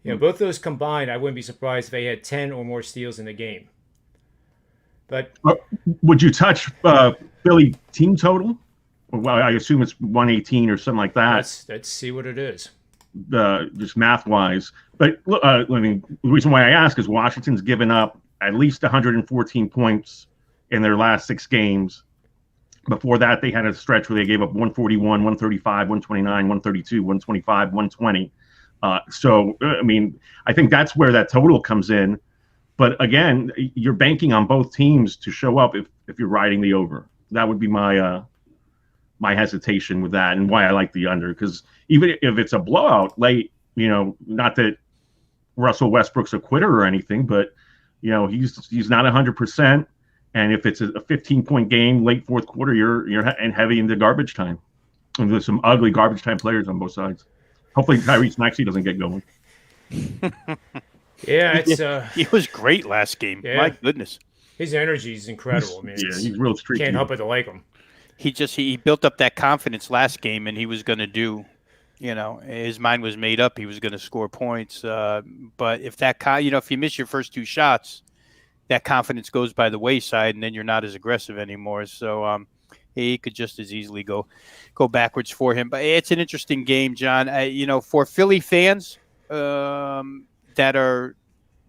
Both those combined, I wouldn't be surprised if they had 10 or more steals in the game. But would you touch Philly team total? Well, I assume it's 118 or something like that. Let's see what it is. Just math wise. But I mean, the reason why I ask is Washington's given up at least 114 points in their last 6 games. Before that, they had a stretch where they gave up 141, 135, 129, 132, 125, 120. So, I mean, I think that's where that total comes in. But again, you're banking on both teams to show up if you're riding the over. That would be my hesitation with that, and why I like the under. Because even if it's a blowout late, not that Russell Westbrook's a quitter or anything, but he's not 100%. And if it's a 15-point game late fourth quarter, you're heavy into garbage time. And there's some ugly garbage time players on both sides. Hopefully Tyrese Maxey doesn't get going. Yeah, he was great last game. Yeah. My goodness, his energy is incredible. I mean, he's real streaky. Can't help but to like him. He built up that confidence last game, and he was going to do. His mind was made up. He was going to score points. But if if you miss your first 2 shots, that confidence goes by the wayside, and then you're not as aggressive anymore. So he could just as easily go backwards for him. But it's an interesting game, John. For Philly fans that are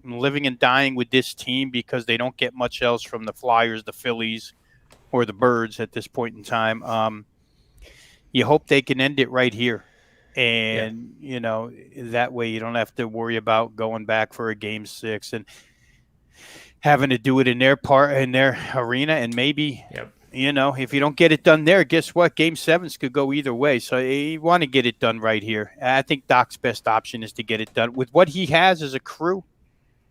living and dying with this team because they don't get much else from the Flyers, the Phillies, or the Birds at this point in time, you hope they can end it right here. And, that way you don't have to worry about going back for a game 6 and having to do it in their arena. And maybe, if you don't get it done there, guess what? Game 7s could go either way. So you want to get it done right here. I think Doc's best option is to get it done with what he has as a crew.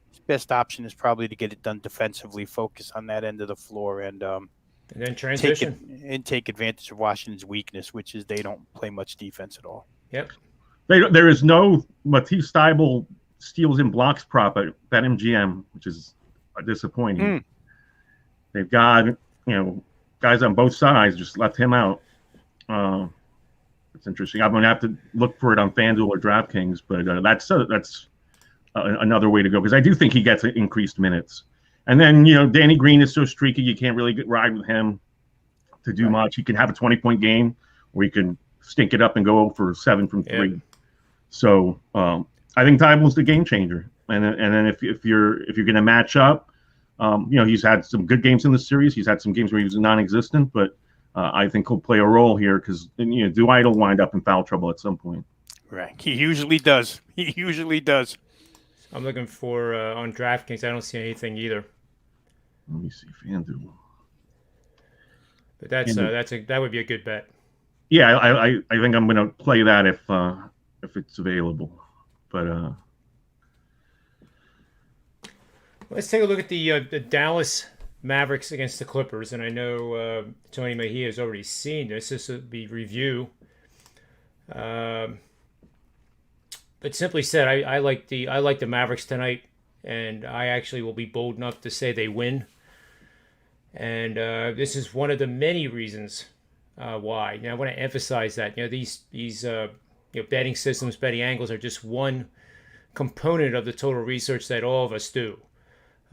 His best option is probably to get it done defensively, focus on that end of the floor, and then transition take advantage of Washington's weakness, which is they don't play much defense at all. Yep. There is no Matisse Thybulle steals and blocks prop at BetMGM, which is disappointing. They've got guys on both sides, just left him out. It's interesting. I'm going to have to look for it on FanDuel or DraftKings, but that's another way to go, because I do think he gets increased minutes. And then Danny Green is so streaky, you can't really ride with him to do much. He can have a 20-point game, or he can stink it up and go for 7 from 3. Yeah. So I think Tybulle's the game changer. And then if you're going to match up, he's had some good games in the series. He's had some games where he was non-existent, but I think he'll play a role here because Dwight will wind up in foul trouble at some point. Right, he usually does. I'm looking for on DraftKings. I don't see anything either. Let me see FanDuel. But that would be a good bet. Yeah, I think I'm going to play that if it's available, but. Let's take a look at the Dallas Mavericks against the Clippers, and I know Tony Mejia has already seen this. This will be review. But simply said, I like the Mavericks tonight, and I actually will be bold enough to say they win. And this is one of the many reasons why. Now I want to emphasize that these betting systems, betting angles are just one component of the total research that all of us do.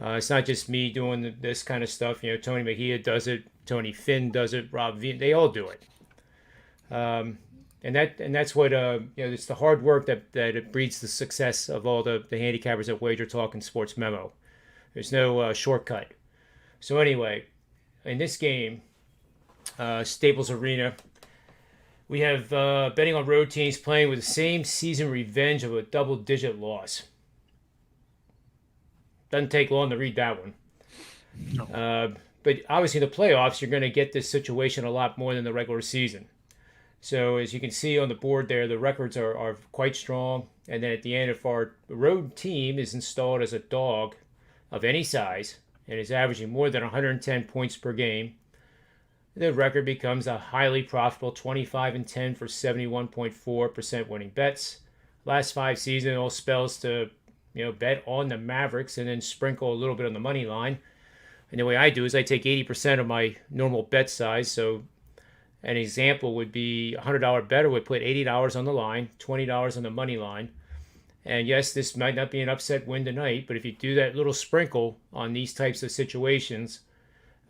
It's not just me doing this kind of stuff. Tony Mejia does it. Tony Finn does it. Rob V. They all do it. And that's what it's the hard work that it breeds the success of all the handicappers at Wager Talk and Sports Memo. There's no shortcut. So anyway, in this game, Staples Arena, we have betting on road teams playing with the same season revenge of a double-digit loss. Doesn't take long to read that one. No. But obviously in the playoffs, you're going to get this situation a lot more than the regular season. So as you can see on the board there, the records are quite strong. And then at the end, if our road team is installed as a dog of any size and is averaging more than 110 points per game, the record becomes a highly profitable 25-10 for 71.4% winning bets. Last 5 seasons, all spells to bet on the Mavericks and then sprinkle a little bit on the money line. And the way I do is I take 80% of my normal bet size. So an example would be a $100 better would put $80 on the line, $20 on the money line. And yes, this might not be an upset win tonight, but if you do that little sprinkle on these types of situations,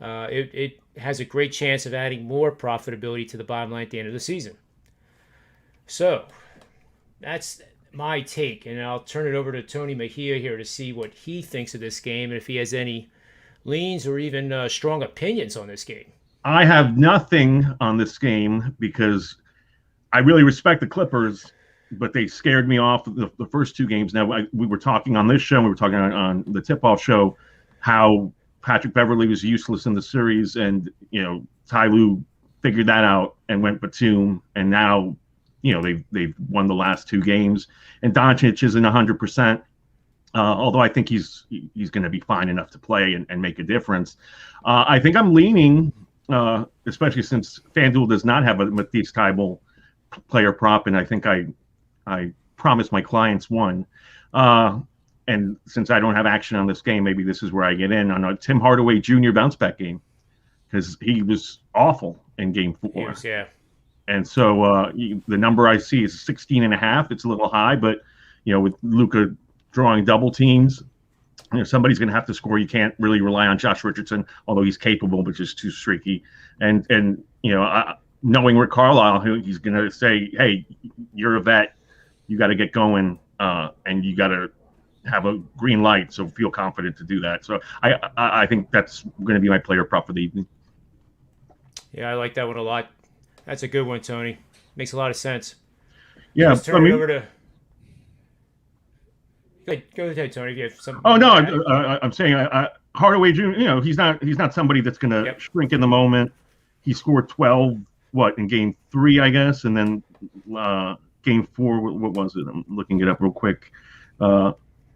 it has a great chance of adding more profitability to the bottom line at the end of the season. So that's my take, and I'll turn it over to Tony Mejia here to see what he thinks of this game and if he has any leans or even strong opinions on this game. I have nothing on this game because I really respect the Clippers, but they scared me off the first two games. Now, we were talking on this show, we were talking on the tip-off show, how Patrick Beverley was useless in the series, and Ty Lue figured that out and went Batum, and now they've won the last two games, and Doncic isn't 100%. Although I think he's going to be fine enough to play and make a difference. I think I'm leaning, especially since FanDuel does not have a Matisse Thybulle player prop, and I think I promised my clients one. And since I don't have action on this game, maybe this is where I get in on a Tim Hardaway Jr. bounce back game, because he was awful in Game 4. Yes, yeah. And so the number I see is 16.5. It's a little high, but with Luka drawing double teams, somebody's going to have to score. You can't really rely on Josh Richardson, although he's capable, but just too streaky. And knowing Rick Carlisle, he's going to say, "Hey, you're a vet. You got to get going, and you got to have a green light. So feel confident to do that." So I think that's going to be my player prop for the evening. Yeah, I like that one a lot. That's a good one, Tony. Makes a lot of sense. Yeah, let's turn it over to. Go ahead, Tony. If you have something. Oh no, I'm saying Hardaway Jr. He's not somebody that's going to shrink in the moment. He scored 12 in Game 3, I guess, and then Game 4. What was it? I'm looking it up real quick.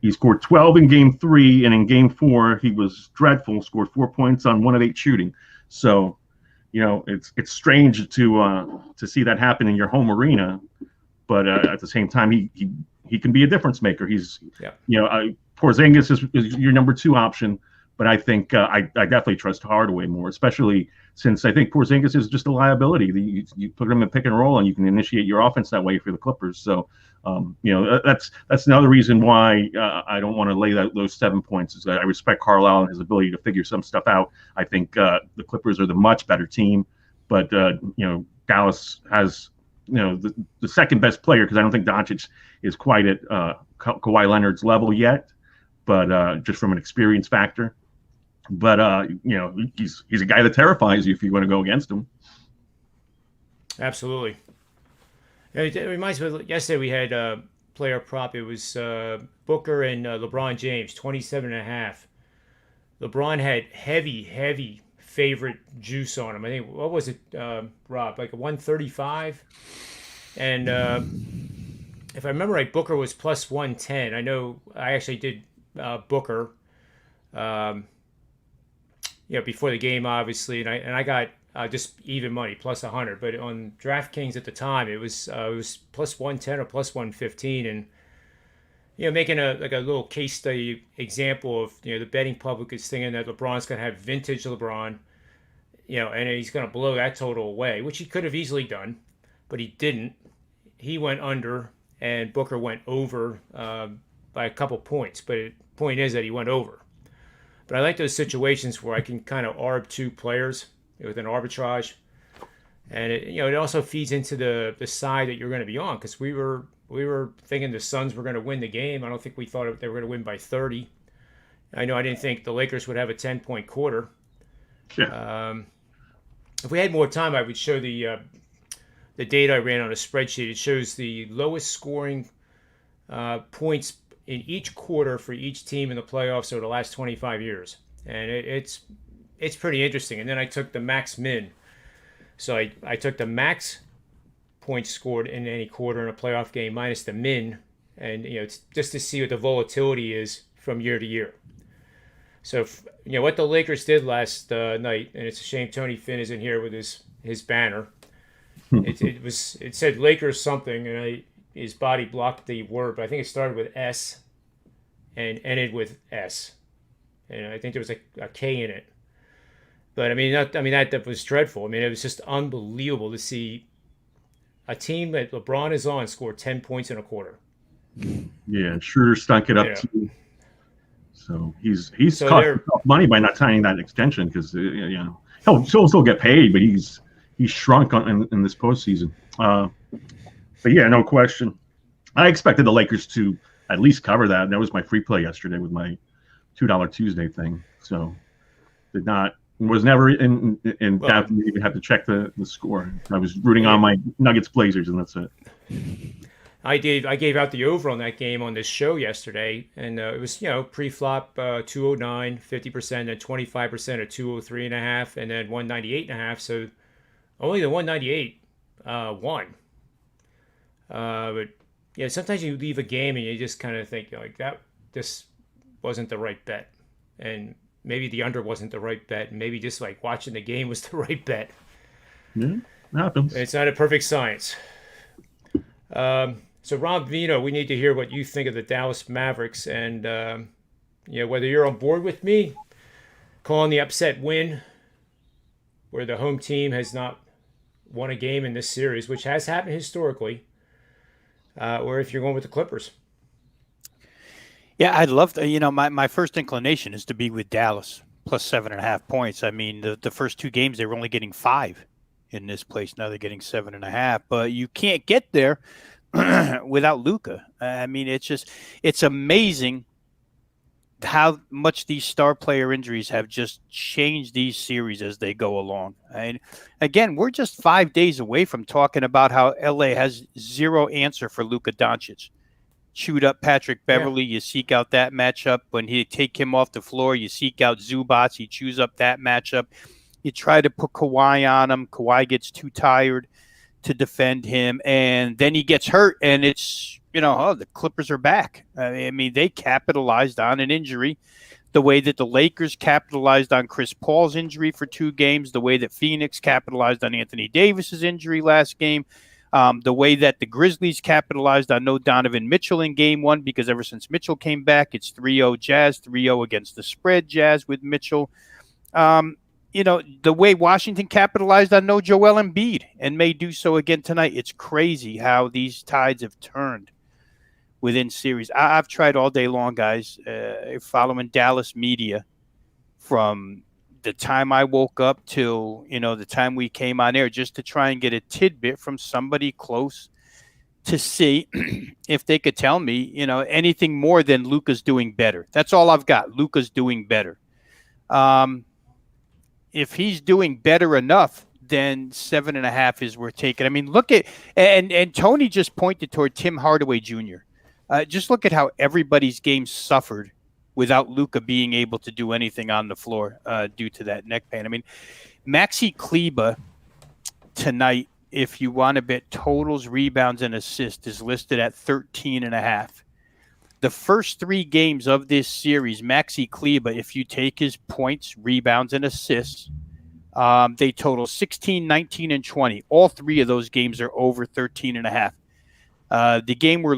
He scored 12 in Game 3, and in Game 4 he was dreadful. Scored 4 points on 1 of 8 shooting. So, it's strange to see that happen in your home arena, but at the same time he can be a difference maker. He's Porzingis is your number 2 option, but I think I definitely trust Hardaway more, especially since I think Porzingis is just a liability. You put him in pick and roll, and you can initiate your offense that way for the Clippers. So, that's another reason why I don't want to lay those 7 points. Is that I respect Carlisle and his ability to figure some stuff out. I think the Clippers are the much better team, but Dallas has the second best player, because I don't think Doncic is quite at Kawhi Leonard's level yet, but just from an experience factor. But he's a guy that terrifies you if you want to go against him. Absolutely. It reminds me of yesterday we had a player prop. It was Booker and LeBron James, 27.5. LeBron had heavy favorite juice on him. I think, what was it, Rob? Like a 135? And if I remember right, Booker was plus 110. I know I actually did Booker before the game, obviously, and I got just even money, plus 100. But on DraftKings at the time, it was plus 110 or plus 115, and making a little case study example of the betting public is thinking that LeBron's going to have vintage LeBron, and he's going to blow that total away, which he could have easily done, but he didn't. He went under, and Booker went over by a couple points. But the point is that he went over. But I like those situations where I can kind of arb 2 players with an arbitrage, and it also feeds into the side that you're going to be on, because we were thinking the Suns were going to win the game. I don't think we thought they were going to win by 30. I know I didn't think the Lakers would have a 10-point quarter. Yeah. If we had more time, I would show the data I ran on a spreadsheet. It shows the lowest scoring points in each quarter for each team in the playoffs over the last 25 years. And it's pretty interesting. And then I took the max min. So I took the max points scored in any quarter in a playoff game minus the min. And, it's just to see what the volatility is from year to year. So, what the Lakers did last night, and it's a shame Tony Finn isn't here with his banner. It said Lakers something, and his body blocked the word, but I think it started with S. and ended with S. And I think there was a K in it. But I mean, that was dreadful. I mean, it was just unbelievable to see a team that LeBron is on score 10 points in a quarter. Yeah, and Schroeder stunk it up too. So he's so cost himself money by not signing that extension because he'll still get paid, but he's shrunk in this postseason. But yeah, no question. I expected the Lakers to at least cover that. That was my free play yesterday with my $2 Tuesday thing. So was never in doubt. You even have to check the score. I was rooting on my Nuggets Blazers, and that's it. I gave out the over on that game on this show yesterday, and it was pre-flop 209, 50%, and 25% at 203.5, and then 198.5. So only the 198 won. But yeah, sometimes you leave a game and you just kind of think like this wasn't the right bet, and maybe the under wasn't the right bet, and maybe just like watching the game was the right bet. Yeah, happens. It's not a perfect science. So Rob Vino, we need to hear what you think of the Dallas Mavericks, and whether you're on board with me calling the upset win, where the home team has not won a game in this series, which has happened historically, or if you're going with the Clippers. Yeah, I'd love to. My first inclination is to be with Dallas plus 7.5 points. I mean, the first two games, they were only getting 5 in this place. Now they're getting 7.5, but you can't get there without Luka. I mean, it's amazing how much these star player injuries have just changed these series as they go along. And again, we're just 5 days away from talking about how LA has zero answer for Luka Doncic. Chewed up Patrick Beverly, you seek out that matchup. When he take him off the floor, you seek out Zubats, he chews up that matchup. You try to put Kawhi on him. Kawhi gets too tired to defend him, and then he gets hurt, and it's, the Clippers are back. I mean, they capitalized on an injury the way that the Lakers capitalized on Chris Paul's injury for 2 games, the way that Phoenix capitalized on Anthony Davis's injury last game, the way that the Grizzlies capitalized on no Donovan Mitchell in game 1, because ever since Mitchell came back, it's 3-0 Jazz, 3-0 against the spread Jazz with Mitchell. The way Washington capitalized on no Joel Embiid and may do so again tonight. It's crazy how these tides have turned within series. I've tried all day long, guys, following Dallas media from the time I woke up till, the time we came on air, just to try and get a tidbit from somebody close to see if they could tell me, anything more than Luka's doing better. That's all I've got. Luka's doing better. If he's doing better enough, then 7.5 is worth taking. I mean, look at, and Tony just pointed toward Tim Hardaway Jr. Just look at how everybody's game suffered without Luka being able to do anything on the floor due to that neck pain. I mean, Maxi Kleber tonight, if you want to bet totals, rebounds, and assists, is listed at 13.5. The first 3 games of this series, Maxi Kleber, if you take his points, rebounds, and assists, they total 16, 19, and 20. All 3 of those games are over 13.5. The game where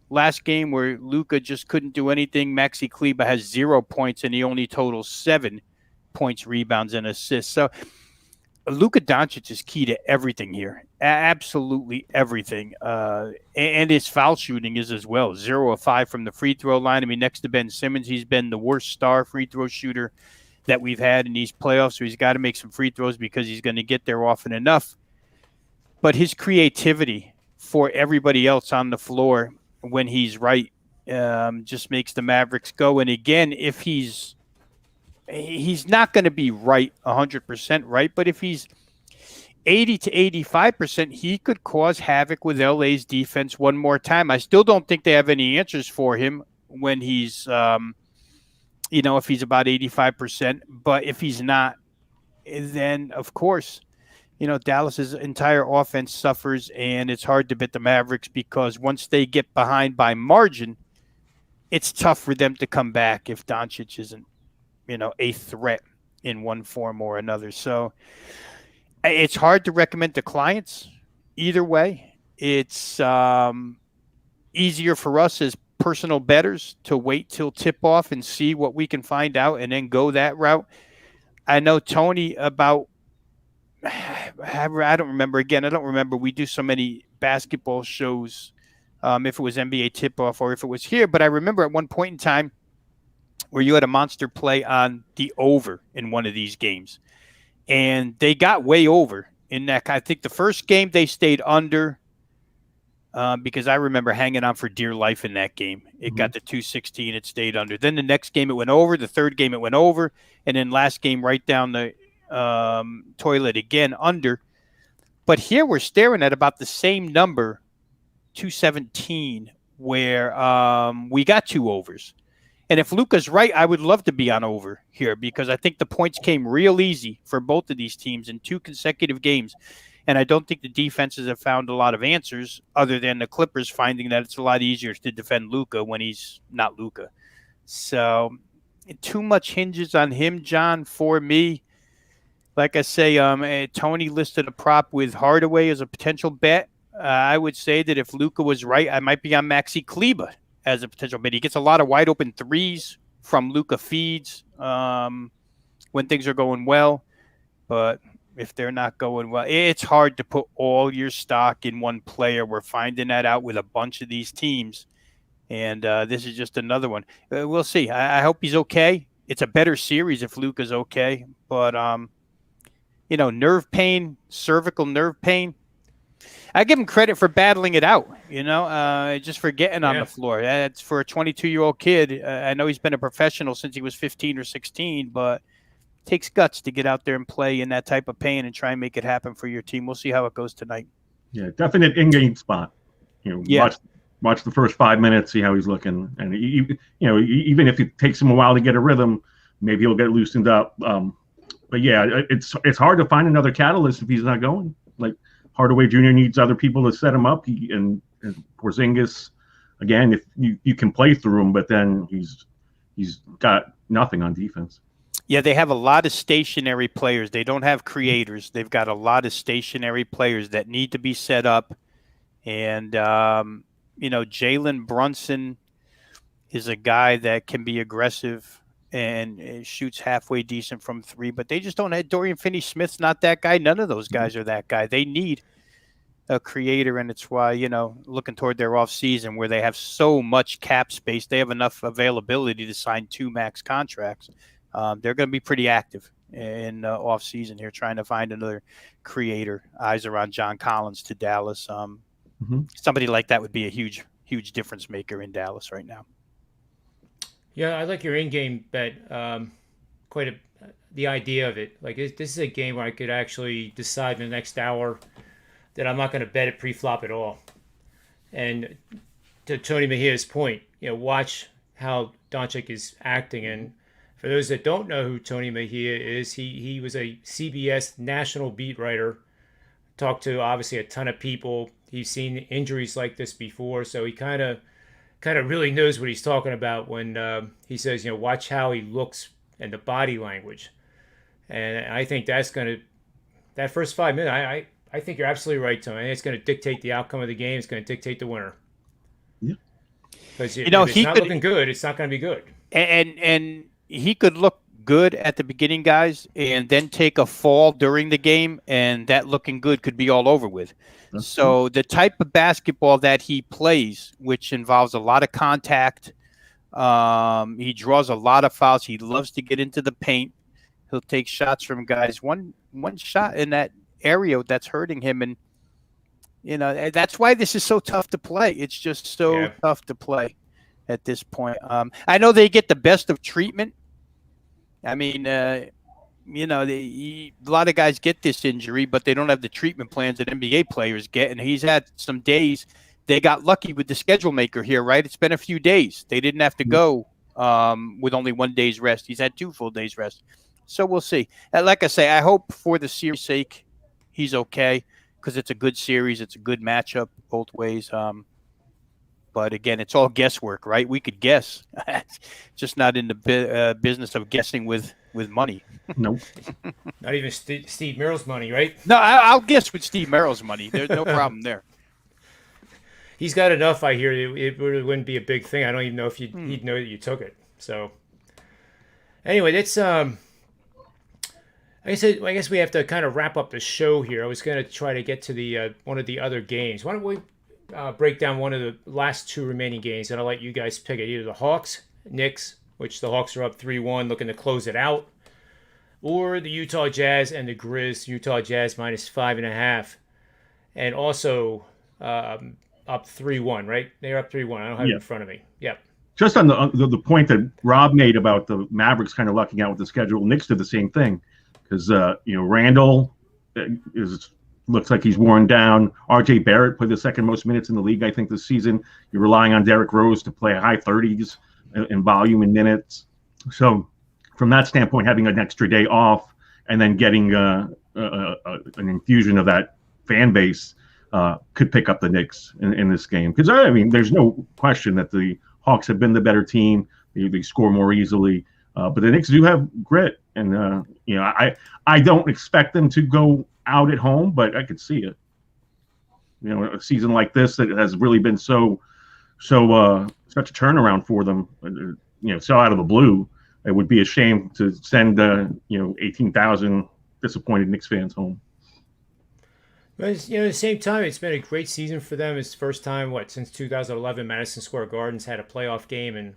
last game where Luka just couldn't do anything, Maxi Kleber has 0 points, and he only totals 7 points, rebounds, and assists. So Luka Doncic is key to everything here. Absolutely everything. And his foul shooting is as well. 0 of 5 from the free throw line. I mean, next to Ben Simmons, he's been the worst star free throw shooter that we've had in these playoffs. So he's got to make some free throws because he's going to get there often enough. But his creativity for everybody else on the floor when he's right just makes the Mavericks go. And again, if he's not going to be right 100% right, but if he's 80 to 85%, he could cause havoc with LA's defense one more time. I still don't think they have any answers for him when he's, if he's about 85%. But if he's not, then of course, Dallas's entire offense suffers, and it's hard to bet the Mavericks because once they get behind by margin, it's tough for them to come back if Doncic isn't, a threat in one form or another. So it's hard to recommend to clients either way. It's easier for us as personal bettors to wait till tip off and see what we can find out and then go that route. I know Tony about, I don't remember. Again, I don't remember. We do so many basketball shows, if it was NBA tip off or if it was here. But I remember at one point in time where you had a monster play on the over in one of these games. And they got way over in that. I think the first game they stayed under. Because I remember hanging on for dear life in that game. It got to 216. It stayed under. Then the next game it went over. The third game it went over. And then last game right down the toilet again under. But here we're staring at about the same number, 217, where we got 2 overs. And if Luka's right, I would love to be on over here because I think the points came real easy for both of these teams in 2 consecutive games. And I don't think the defenses have found a lot of answers other than the Clippers finding that it's a lot easier to defend Luka when he's not Luka. So too much hinges on him, John, for me. Like I say, Tony listed a prop with Hardaway as a potential bet. I would say that if Luka was right, I might be on Maxi Kleba as a potential bet. He gets a lot of wide open threes from Luka feeds when things are going well. But if they're not going well, it's hard to put all your stock in one player. We're finding that out with a bunch of these teams. And this is just another one. We'll see. I hope he's okay. It's a better series if Luka's okay. But, nerve pain, cervical nerve pain, I give him credit for battling it out, just for getting on the floor. That's for a 22-year-old kid. I know he's been a professional since he was 15 or 16, but takes guts to get out there and play in that type of pain and try and make it happen for your team. We'll see how it goes tonight. Yeah, definite in-game spot. Watch the first 5 minutes, see how he's looking, and even if it takes him a while to get a rhythm, maybe he'll get loosened up. But yeah, it's hard to find another catalyst if he's not going. Like Hardaway Jr. needs other people to set him up. And Porzingis, again, if you can play through him, but then he's got nothing on defense. Yeah, they have a lot of stationary players. They don't have creators. They've got a lot of stationary players that need to be set up. And, Jalen Brunson is a guy that can be aggressive and shoots halfway decent from 3. But they just don't have Dorian Finney-Smith's not that guy. None of those guys are that guy. They need a creator, and it's why, looking toward their offseason where they have so much cap space, they have enough availability to sign 2 max contracts. They're going to be pretty active in off season here, trying to find another creator. Eyes are on John Collins to Dallas. Somebody like that would be a huge, huge difference maker in Dallas right now. Yeah, I like your in-game bet. The idea of it. Like this is a game where I could actually decide in the next hour that I'm not going to bet it pre-flop at all. And to Tony Mejia's point, watch how Doncic is acting. And for those that don't know who Tony Mejia is, he was a CBS national beat writer, talked to obviously a ton of people. He's seen injuries like this before, so he kind of really knows what he's talking about when he says, watch how he looks and the body language. And I think that's going to, that first 5 minutes, I think you're absolutely right, Tony. It's going to dictate the outcome of the game. It's going to dictate the winner. Yeah. Because if it's not looking good, it's not going to be good. And he could look good at the beginning, guys, and then take a fall during the game, and that looking good could be all over with. So the type of basketball that he plays, which involves a lot of contact, he draws a lot of fouls. He loves to get into the paint. He'll take shots from guys. One shot in that area that's hurting him, and that's why this is so tough to play. It's just so tough to play at this point. I know they get the best of treatment. I mean, a lot of guys get this injury, but they don't have the treatment plans that NBA players get. And he's had some days. They got lucky with the schedule maker here, right? It's been a few days. They didn't have to go with only 1 day's rest. He's had 2 full days rest. So we'll see. Like I say, I hope for the series' sake he's okay because it's a good series. It's a good matchup both ways. But again, it's all guesswork, right? We could guess, just not in the business of guessing with money. Nope. Not even Steve Merrill's money, right? No, I'll guess with Steve Merrill's money. There's no problem there. he's got enough. I hear it really wouldn't be a big thing. I don't even know if he'd know that you took it. So anyway, that's I guess we have to kind of wrap up the show here. I was going to try to get to the one of the other games. Why don't we break down one of the last two remaining games, and I'll let you guys pick it. Either the Hawks, Knicks, which the Hawks are up 3-1, looking to close it out, or the Utah Jazz and the Grizz. Utah Jazz -5.5, and also up 3-1. Right? They're up 3-1. I don't have it in front of me. Yep. Just on the point that Rob made about the Mavericks kind of lucking out with the schedule, Knicks did the same thing. Because Randall looks like he's worn down. R.J. Barrett played the second most minutes in the league, I think, this season. You're relying on Derrick Rose to play high 30s in volume and minutes. So, from that standpoint, having an extra day off and then getting an infusion of that fan base could pick up the Knicks in this game. Because I mean, there's no question that the Hawks have been the better team. They score more easily. But the Knicks do have grit, and I don't expect them to go out at home, but I could see it. A season like this that has really been such a turnaround for them. So out of the blue, it would be a shame to send 18,000 disappointed Knicks fans home. But at the same time, it's been a great season for them. It's the first time since 2011 Madison Square Garden's had a playoff game, and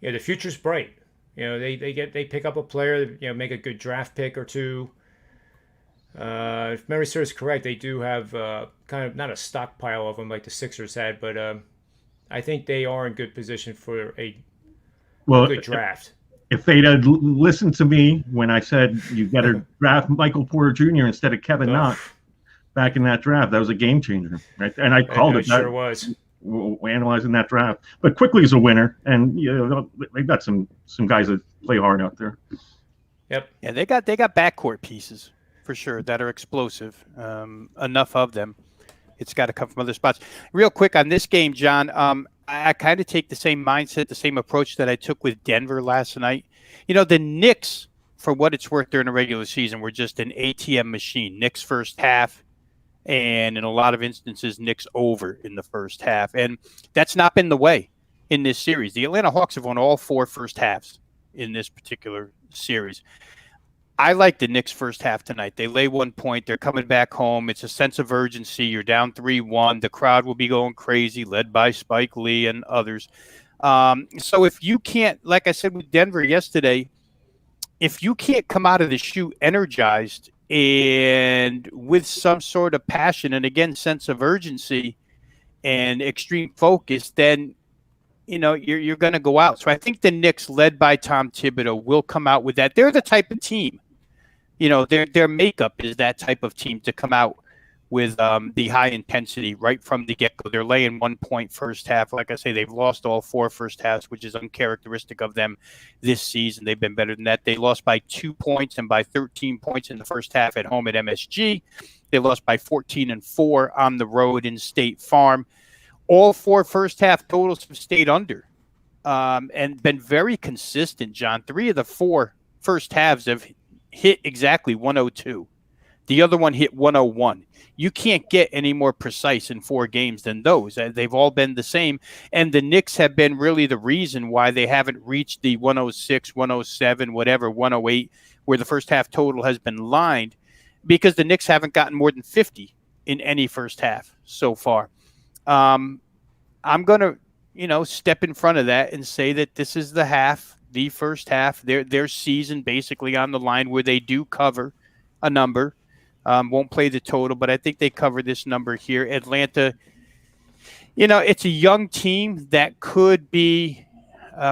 the future's bright. They pick up a player, make a good draft pick or two. If memory serves correct, they do have kind of not a stockpile of them like the Sixers had, but I think they are in good position for a good draft. If they'd had listened to me when I said you got to draft Michael Porter Jr. instead of Kevin Knox back in that draft, that was a game changer, right? And I called it. Sure was. Analyzing that draft, but quickly is a winner, and they've got some guys that play hard out there. Yep. Yeah, they got backcourt pieces for sure that are explosive. Enough of them. It's got to come from other spots. Real quick on this game, John. I kind of take the same mindset, the same approach that I took with Denver last night. The Knicks, for what it's worth during the regular season, were just an ATM machine. Knicks first half. And in a lot of instances, Knicks over in the first half. And that's not been the way in this series. The Atlanta Hawks have won all 4 first halves in this particular series. I like the Knicks first half tonight. They lay 1 point. They're coming back home. It's a sense of urgency. You're down 3-1. The crowd will be going crazy, led by Spike Lee and others. So if you can't, like I said with Denver yesterday, if you can't come out of the shoot energized and with some sort of passion and, again, sense of urgency and extreme focus, then, you're going to go out. So I think the Knicks, led by Tom Thibodeau, will come out with that. They're the type of team, their makeup is that type of team to come out with the high intensity right from the get-go. They're laying 1 point first half. Like I say, they've lost all 4 first halves, which is uncharacteristic of them this season. They've been better than that. They lost by 2 points and by 13 points in the first half at home at MSG. They lost by 14 and 4 on the road in State Farm. All 4 first half totals have stayed under and been very consistent, John. 3 of the 4 first halves have hit exactly 102. The other one hit 101. You can't get any more precise in 4 games than those. They've all been the same. And the Knicks have been really the reason why they haven't reached the 106, 107, whatever, 108, where the first half total has been lined, because the Knicks haven't gotten more than 50 in any first half so far. I'm going to, step in front of that and say that this is the first half, their season basically on the line, where they do cover a number. Won't play the total, but I think they cover this number here. Atlanta, it's a young team that could be,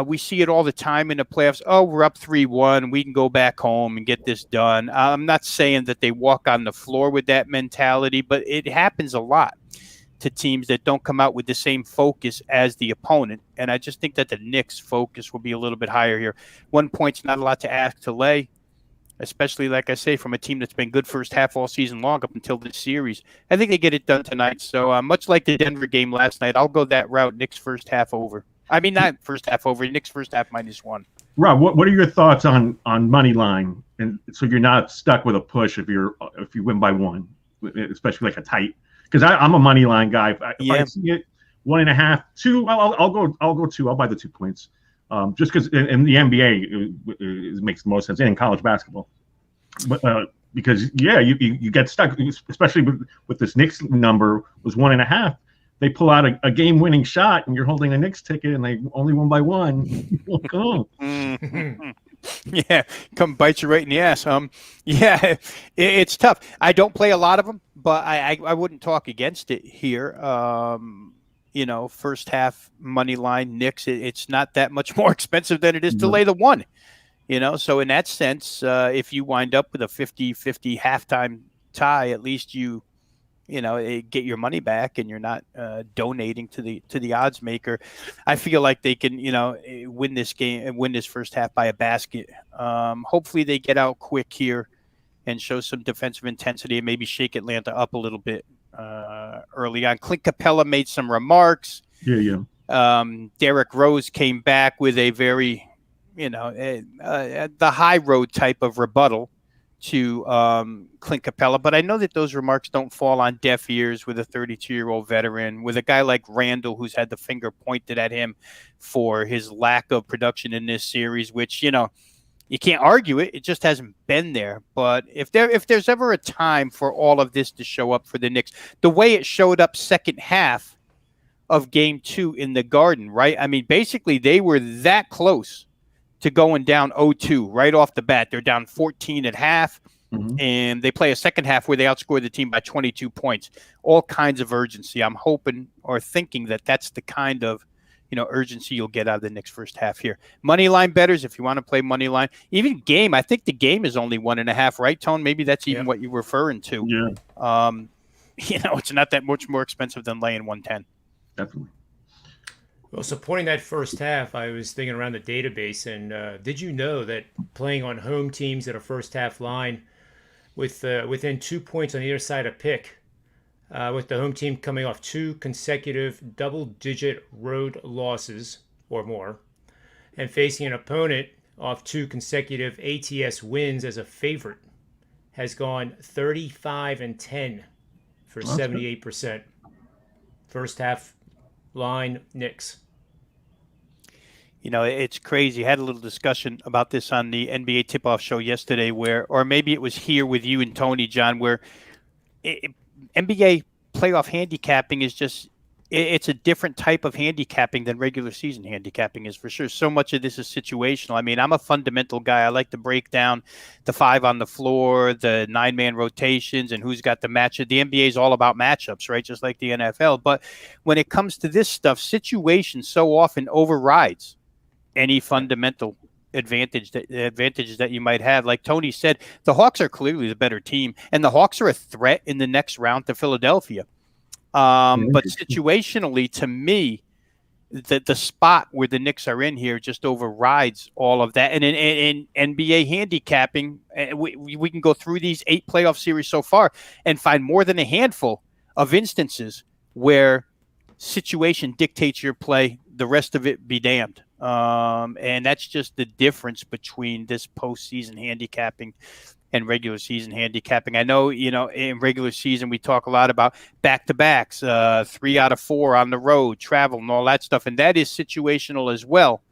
we see it all the time in the playoffs. Oh, we're up 3-1. We can go back home and get this done. I'm not saying that they walk on the floor with that mentality, but it happens a lot to teams that don't come out with the same focus as the opponent. And I just think that the Knicks' focus will be a little bit higher here. 1 point's not a lot to ask to lay, especially, like I say, from a team that's been good first half all season long up until this series. I think they get it done tonight. So much like the Denver game last night, I'll go that route. Knicks first half over. I mean, not first half over. Knicks first half -1. Rob, what are your thoughts on money line? And so you're not stuck with a push if you win by 1, especially like a tight. Because I'm a money line guy. If I see it 1.5, 2. I'll go 2. I'll buy the 2 points. Just because in the NBA it makes the most sense, and in college basketball. But because you get stuck, especially with this Knicks number was 1.5. They pull out a game-winning shot, and you're holding a Knicks ticket, and they only won by 1. Oh. Yeah, come bite you right in the ass. Yeah, it's tough. I don't play a lot of them, but I wouldn't talk against it here. First half money line Knicks, it's not that much more expensive than it is to lay the 1. So in that sense, if you wind up with a 50-50 halftime tie, at least you get your money back, and you're not donating to the odds maker. I feel like they can, win this game and win this first half by a basket. Hopefully they get out quick here and show some defensive intensity and maybe shake Atlanta up a little bit early on. Clint Capella made some remarks. Yeah. Derrick Rose came back with a very, the high road type of rebuttal to Clint Capella, but I know that those remarks don't fall on deaf ears with a 32-year-old veteran, with a guy like Randall who's had the finger pointed at him for his lack of production in this series, which, you can't argue it. It just hasn't been there. But if there's ever a time for all of this to show up for the Knicks, the way it showed up second half of Game 2 in the Garden, right? I mean, basically they were that close to going down 0-2 right off the bat. They're down 14 at half, and they play a second half where they outscore the team by 22 points. All kinds of urgency. I'm hoping or thinking that that's the kind of urgency you'll get out of the Knicks first half here. Money line bettors, if you want to play money line. Even game, I think the game is only 1.5, right, Tone? Maybe that's even what you're referring to. Yeah. It's not that much more expensive than laying 110. Definitely. Well, supporting that first half, I was thinking around the database, and did you know that playing on home teams at a first half line with within 2 points on either side of pick, with the home team coming off 2 consecutive double-digit road losses or more, and facing an opponent off 2 consecutive ATS wins as a favorite, has gone 35-10 for 78%. First half line Knicks. It's crazy. I had a little discussion about this on the NBA tip-off show yesterday, or maybe it was here with you and Tony, John, where NBA playoff handicapping is just, it's a different type of handicapping than regular season handicapping is, for sure. So much of this is situational. I mean, I'm a fundamental guy. I like to break down the 5 on the floor, the 9-man rotations, and who's got the matchup. The NBA is all about matchups, right? Just like the NFL. But when it comes to this stuff, situation so often overrides any fundamental advantage that you might have. Like Tony said, the Hawks are clearly the better team, and the Hawks are a threat in the next round to Philadelphia. But situationally, to me, the spot where the Knicks are in here just overrides all of that. And in NBA handicapping, we can go through these 8 playoff series so far and find more than a handful of instances where situation dictates your play. The rest of it be damned. And that's just the difference between this postseason handicapping and regular season handicapping. I know, in regular season, we talk a lot about back-to-backs, 3 out of 4 on the road, travel, and all that stuff. And that is situational as well.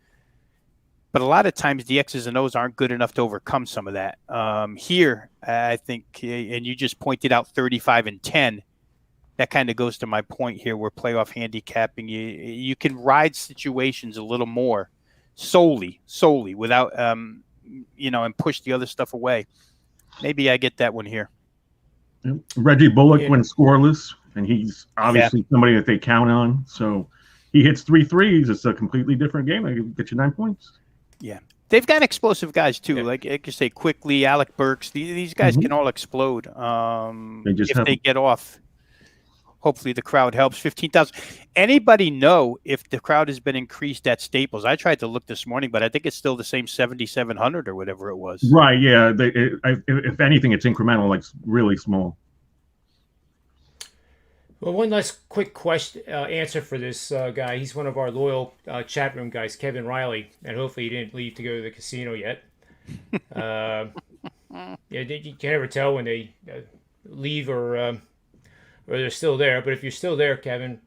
But a lot of times the X's and O's aren't good enough to overcome some of that. Here, I think, and you just pointed out 35-10. That kind of goes to my point here, where playoff handicapping, you can ride situations a little more solely without, and push the other stuff away. Maybe I get that one here. Reggie Bullock went scoreless, and he's obviously somebody that they count on. So he hits 3 threes. It's a completely different game. I get you 9 points. Yeah. They've got explosive guys, too. Like I could say quickly, Alec Burks. These guys can all explode if they get off. Hopefully the crowd helps. 15,000. Anybody know if the crowd has been increased at Staples? I tried to look this morning, but I think it's still the same 7,700 or whatever it was. Right, yeah. If anything, it's incremental, like really small. Well, one last quick question answer for this guy. He's one of our loyal chat room guys, Kevin Riley, and hopefully he didn't leave to go to the casino yet. You can't ever tell when they leave or they're still there. But if you're still there, Kevin,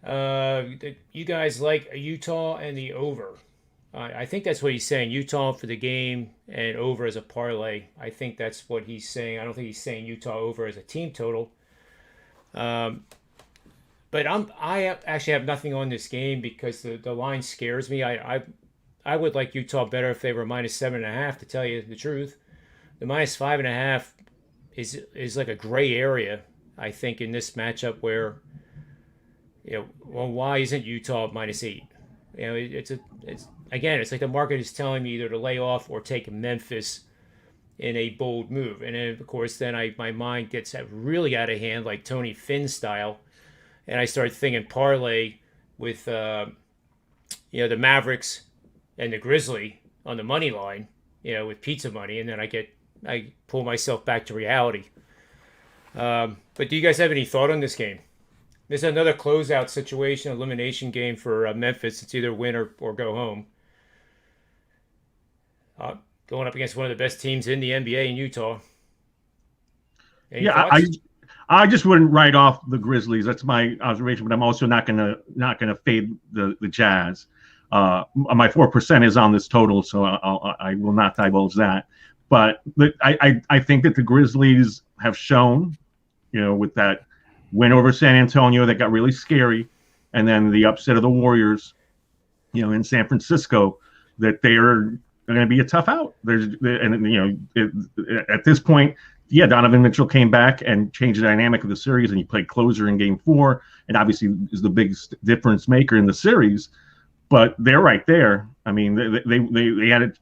You guys like Utah and the over. I think that's what he's saying. Utah for the game and over as a parlay. I think that's what he's saying. I don't think he's saying Utah over as a team total. But actually have nothing on this game because the line scares me. I would like Utah better if they were -7.5. To tell you the truth, the -5.5 is like a gray area. I think in this matchup where, well, why isn't Utah -8? It's it's like the market is telling me either to lay off or take Memphis in a bold move, and then of course my mind gets really out of hand like Tony Finn style, and I start thinking parlay with the Mavericks and the Grizzly on the money line, with pizza money, and then I pull myself back to reality. But do you guys have any thought on this game? This is another closeout situation, elimination game for Memphis. It's either win or go home. Going up against one of the best teams in the NBA in Utah. Any thoughts? I just wouldn't write off the Grizzlies. That's my observation, but I'm also not gonna fade the Jazz. My 4% is on this total, so I will not divulge that. But I think that the Grizzlies have shown, with that win over San Antonio that got really scary, and then the upset of the Warriors, in San Francisco, that they are going to be a tough out. At this point, Donovan Mitchell came back and changed the dynamic of the series, and he played closer in Game 4, and obviously is the biggest difference maker in the series. But they're right there. I mean, they had it,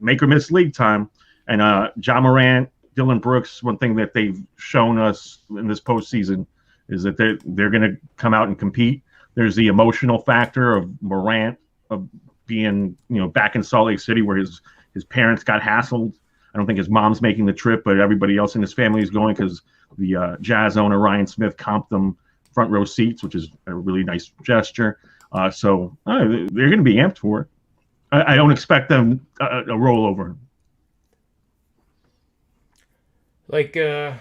make or miss league time, and Ja Morant, Dylan Brooks. One thing that they've shown us in this postseason is that they're going to come out and compete. There's the emotional factor of Morant of being back in Salt Lake City where his parents got hassled. I don't think his mom's making the trip, but everybody else in his family is going because the Jazz owner Ryan Smith comped them front row seats, which is a really nice gesture. So they're going to be amped for it. I don't expect them a rollover. I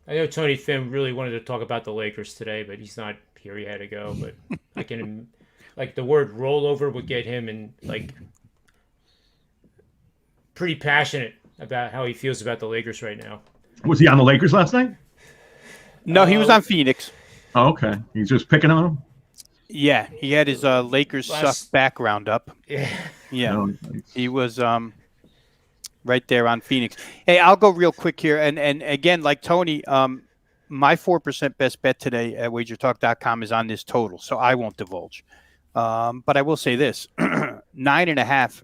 know Tony Finn really wanted to talk about the Lakers today, but he's not here. He had to go. But I can, the word rollover would get him and pretty passionate about how he feels about the Lakers right now. Was he on the Lakers last night? No, he was on Phoenix. Oh, okay. He's just picking on them? Yeah, he had his Lakers suck background up. Yeah. Yeah. He was right there on Phoenix. Hey, I'll go real quick here. And again, like Tony, my 4% best bet today at wagertalk.com is on this total, so I won't divulge. But I will say this. 9.5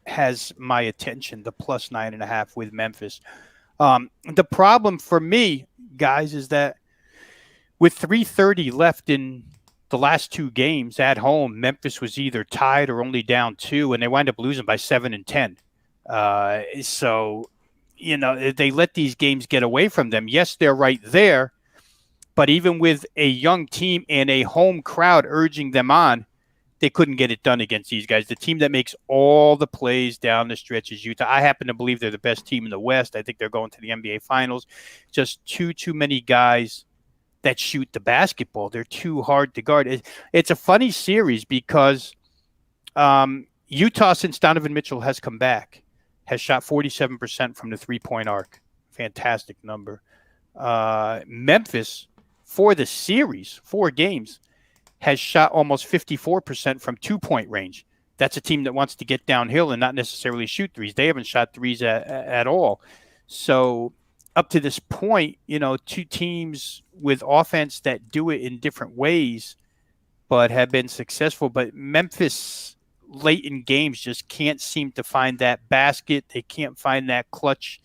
has my attention, the plus 9.5 with Memphis. The problem for me, guys, is that with 3:30 left in the last two games at home, Memphis was either tied or only down 2, and they wind up losing by 7 and 10. So, they let these games get away from them. Yes, they're right there, but even with a young team and a home crowd urging them on, they couldn't get it done against these guys. The team that makes all the plays down the stretch is Utah. I happen to believe they're the best team in the West. I think they're going to the NBA Finals. Just too many guys that shoot the basketball. They're too hard to guard. It's a funny series because Utah, since Donovan Mitchell has come back, has shot 47% from the three-point arc. Fantastic number. Memphis, for the series, 4 games, has shot almost 54% from two-point range. That's a team that wants to get downhill and not necessarily shoot threes. They haven't shot threes at all. So up to this point, two teams with offense that do it in different ways but have been successful. But Memphis, late in games, just can't seem to find that basket. They can't find that clutch,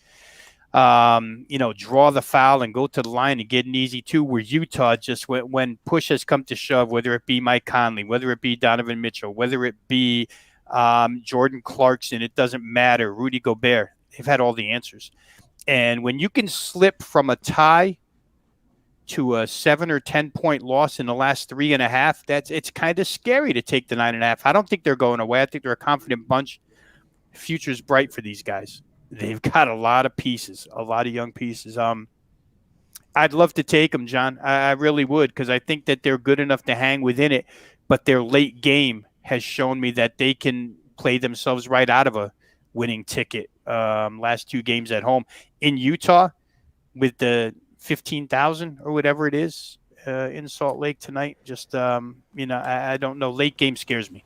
draw the foul and go to the line and get an easy 2, where Utah just, when push has come to shove, whether it be Mike Conley, whether it be Donovan Mitchell, whether it be Jordan Clarkson, it doesn't matter, Rudy Gobert, they've had all the answers. And when you can slip from a tie to a 7 or 10 point loss in the last 3.5, it's kind of scary to take the 9.5. I don't think they're going away. I think they're a confident bunch. Future's bright for these guys. They've got a lot of pieces, a lot of young pieces. I'd love to take them, John. I really would, because I think that they're good enough to hang within it. But their late game has shown me that they can play themselves right out of a winning ticket. Last 2 games at home in Utah with the 15,000 or whatever it is in Salt Lake tonight. Just I don't know. Late game scares me.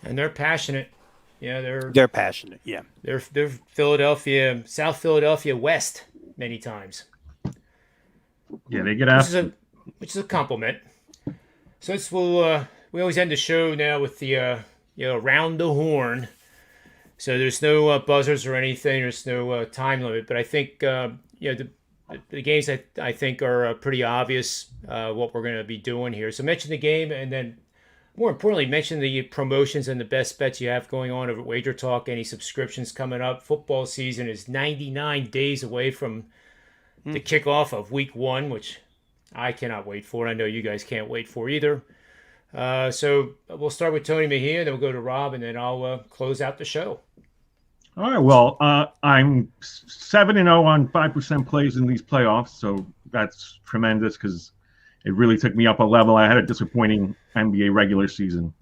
And they're passionate. Yeah, they're passionate. Yeah, they're Philadelphia, South Philadelphia West many times. Yeah, they get after, which is a compliment. So we always end the show now with the around the horn. So there's no buzzers or anything. There's no time limit. But I think the games I think are pretty obvious what we're going to be doing here. So mention the game, and then more importantly, mention the promotions and the best bets you have going on over at Wager Talk. Any subscriptions coming up? Football season is 99 days away from the kickoff of week 1, which I cannot wait for. I know you guys can't wait for either. So we'll start with Tony Mejia, then we'll go to Rob, and then I'll close out the show. All right. Well, I'm 7-0 on 5% plays in these playoffs, so that's tremendous because it really took me up a level. I had a disappointing NBA regular season,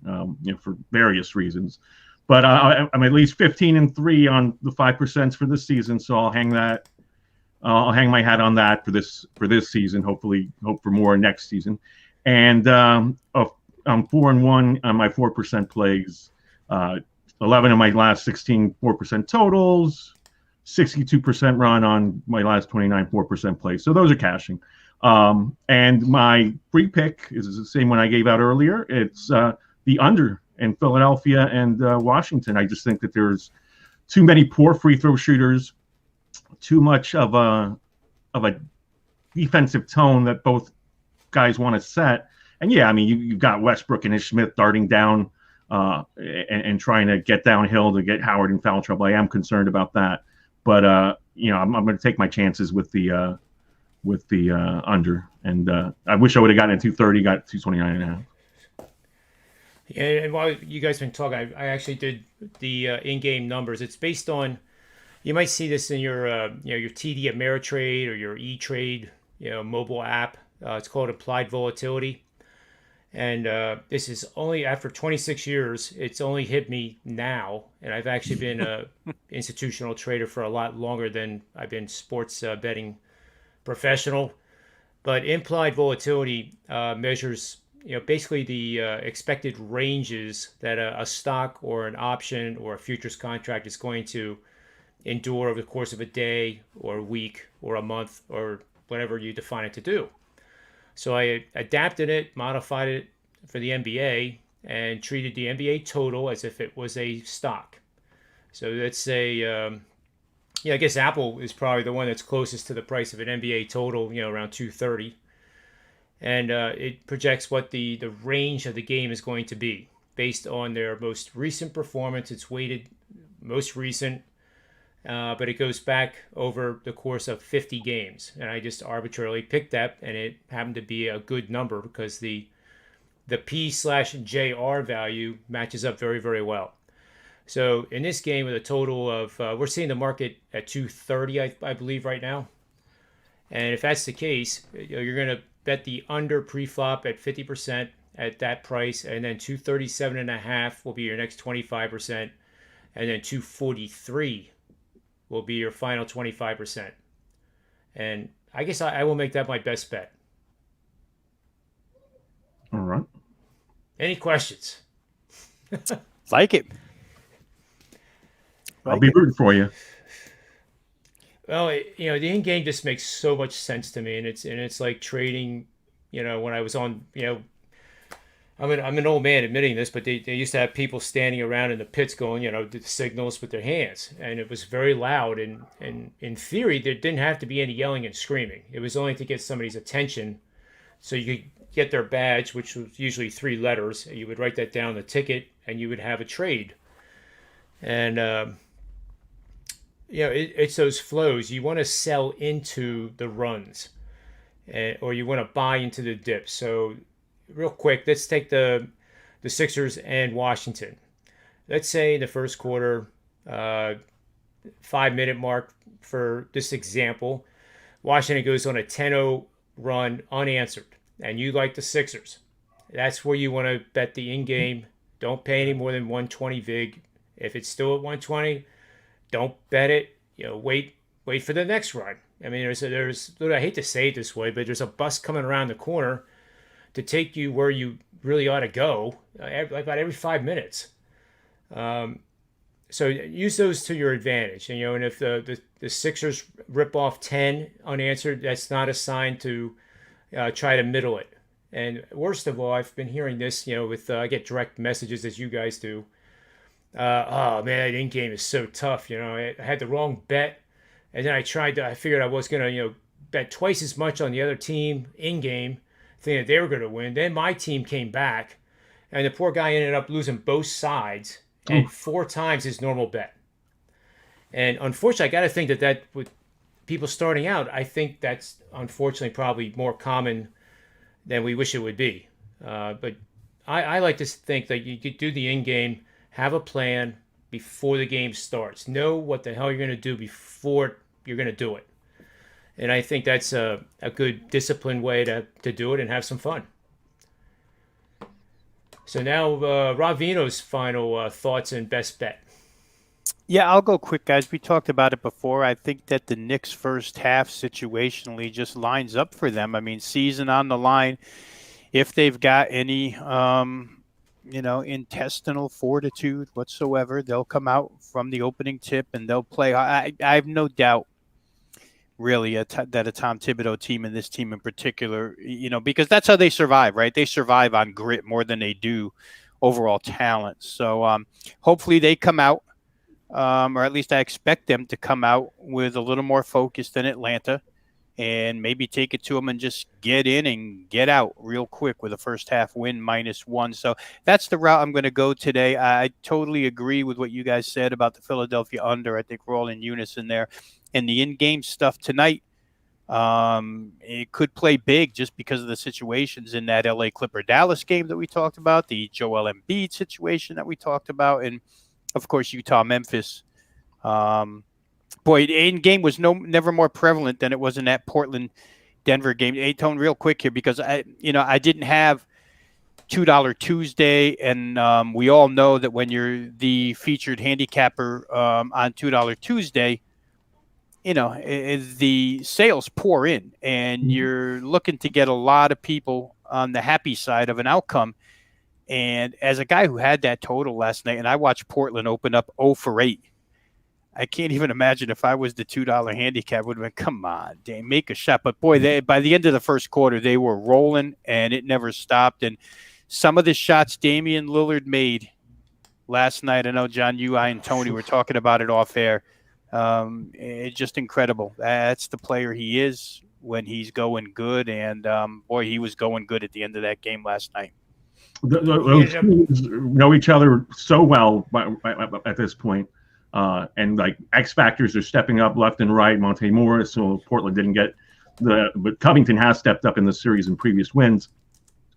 for various reasons, but I'm at least 15-3 on the 5% for this season, so I'll hang that. I'll hang my hat on that for this season. Hopefully, hope for more next season. And I'm 4-1 on my 4% plays. 11 of my last 16 4% totals. 62% run on my last 29 4% plays. So those are cashing. And my free pick is the same one I gave out earlier. It's the under in Philadelphia and Washington. I just think that there's too many poor free throw shooters. Too much of a defensive tone that both guys want to set. And yeah, I mean, you've got Westbrook and Smith darting down and trying to get downhill to get Howard in foul trouble. I am concerned about that, but I'm going to take my chances with the under. And I wish I would have gotten it 230, got 229.5. Yeah, and while you guys been talking, I actually did the in-game numbers. It's based on. You might see this in your your TD Ameritrade or your E-Trade mobile app. It's called Applied Volatility, and this is only after 26 years. It's only hit me now, and I've actually been a institutional trader for a lot longer than I've been sports betting professional. But implied volatility measures basically the expected ranges that a stock or an option or a futures contract is going to endure over the course of a day or a week or a month or whatever you define it to do. So I adapted it, modified it for the NBA, and treated the NBA total as if it was a stock. So let's say, I guess Apple is probably the one that's closest to the price of an NBA total, around 230. And it projects what the range of the game is going to be based on their most recent performance. It's weighted most recent. But it goes back over the course of 50 games. And I just arbitrarily picked that, and it happened to be a good number because the P/JR value matches up very, very well. So in this game with a total of, we're seeing the market at 230, I believe, right now. And if that's the case, you're going to bet the under pre-flop at 50% at that price, and then 237.5 will be your next 25%, and then 243 will be your final 25%. And I guess I will make that my best bet. All right. Any questions? Like it. I'll be rooting for you. Well, the in-game just makes so much sense to me, and it's like trading. When I was on, I'm an old man admitting this, but they used to have people standing around in the pits going, the signals with their hands, and it was very loud. And in theory, there didn't have to be any yelling and screaming. It was only to get somebody's attention, so you could get their badge, which was usually 3 letters. You would write that down, the ticket, and you would have a trade. And it's those flows. You want to sell into the runs, or you want to buy into the dips. So real quick, let's take the Sixers and Washington. Let's say in the first quarter, 5-minute mark for this example, Washington goes on a 10-0 run unanswered, and you like the Sixers, that's where you want to bet the in-game. Don't pay any more than 120 vig. If it's still at 120, don't bet it. Wait for the next run. I mean, there's I hate to say it this way, but there's a bus coming around the corner to take you where you really ought to go about every 5 minutes. So use those to your advantage. And if the Sixers rip off 10 unanswered, that's not a sign to try to middle it. And worst of all, I've been hearing this, with I get direct messages as you guys do. Oh man, that in game is so tough. I had the wrong bet, and then I figured I was gonna, bet twice as much on the other team in game, thinking that they were gonna win. Then my team came back, and the poor guy ended up losing both sides and 4 times his normal bet. And unfortunately, I got to think that with people starting out, I think that's unfortunately probably more common than we wish it would be. But I like to think that you could do the in-game, have a plan before the game starts. Know what the hell you're going to do before you're going to do it. And I think that's a good disciplined way to do it and have some fun. So now, Ravino's final thoughts and best bet. Yeah, I'll go quick, guys. We talked about it before. I think that the Knicks' first half situationally just lines up for them. I mean, season on the line. If they've got any, intestinal fortitude whatsoever, they'll come out from the opening tip and they'll play. I have no doubt, really, that a Tom Thibodeau team and this team in particular, because that's how they survive, right? They survive on grit more than they do overall talent. So hopefully they come out. Or at least I expect them to come out with a little more focus than Atlanta and maybe take it to them and just get in and get out real quick with a first half win -1. So that's the route I'm going to go today. I totally agree with what you guys said about the Philadelphia under. I think we're all in unison there. And the in-game stuff tonight, it could play big just because of the situations in that LA Clipper-Dallas game that we talked about, the Joel Embiid situation that we talked about, and of course, Utah-Memphis. In game was never more prevalent than it was in that Portland-Denver game. Hey, Tone, real quick here, because I didn't have $2 Tuesday, and we all know that when you're the featured handicapper on $2 Tuesday, the sales pour in, and you're looking to get a lot of people on the happy side of an outcome. And as a guy who had that total last night, and I watched Portland open up 0 for 8, I can't even imagine if I was the $2 handicap, would have been, come on, Dane, make a shot. But boy, by the end of the first quarter, they were rolling, and it never stopped. And some of the shots Damian Lillard made last night, I know, John, I, and Tony were talking about it off air. It's just incredible. That's the player he is when he's going good. And, boy, he was going good at the end of that game last night. Those teams know each other so well at this point. And like X factors are stepping up left and right. Monte Morris, so Portland didn't get but Covington has stepped up in the series in previous wins.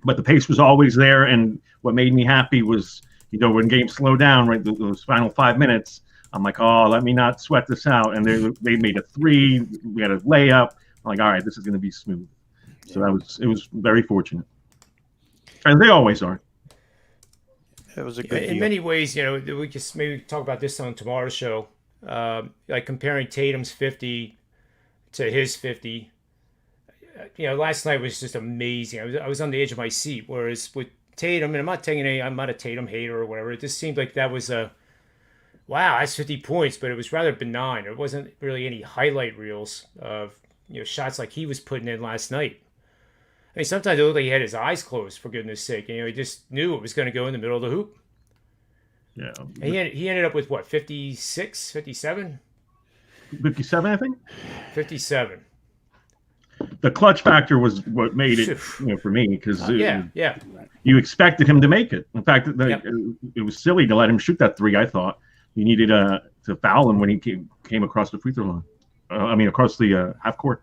But the pace was always there. And what made me happy was, when games slow down, right, those final 5 minutes, I'm like, oh, let me not sweat this out. And they made a 3. We had a layup. I'm like, all right, this is going to be smooth. So it was very fortunate. And they always are. It was a good deal. In many ways, we just maybe talk about this on tomorrow's show, like comparing Tatum's 50 to his 50. Last night was just amazing. I was on the edge of my seat. Whereas with Tatum, and I'm not a Tatum hater or whatever. It just seemed like that was wow, that's 50 points, but it was rather benign. There wasn't really any highlight reels of shots like he was putting in last night. I mean, sometimes it looked like he had his eyes closed, for goodness sake. He just knew it was going to go in the middle of the hoop. Yeah. And he ended up with, what, 56, 57? 57, I think? 57. The clutch factor was what made it for me, because you expected him to make it. In fact, it was silly to let him shoot that 3, I thought. You needed to foul him when he came across the free throw line. Across the half court.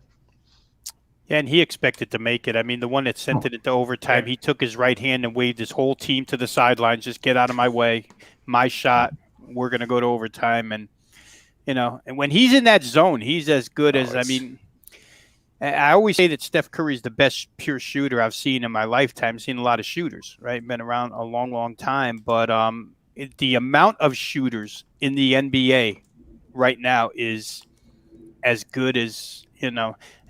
Yeah, and he expected to make it. I mean, the one that sent it into overtime, he took his right hand and waved his whole team to the sidelines. Just get out of my way. My shot. We're going to go to overtime. And, and when he's in that zone, he's as good as, I always say that Steph Curry is the best pure shooter I've seen in my lifetime. I've seen a lot of shooters, right? Been around a long, long time. But the amount of shooters in the NBA right now is as good as,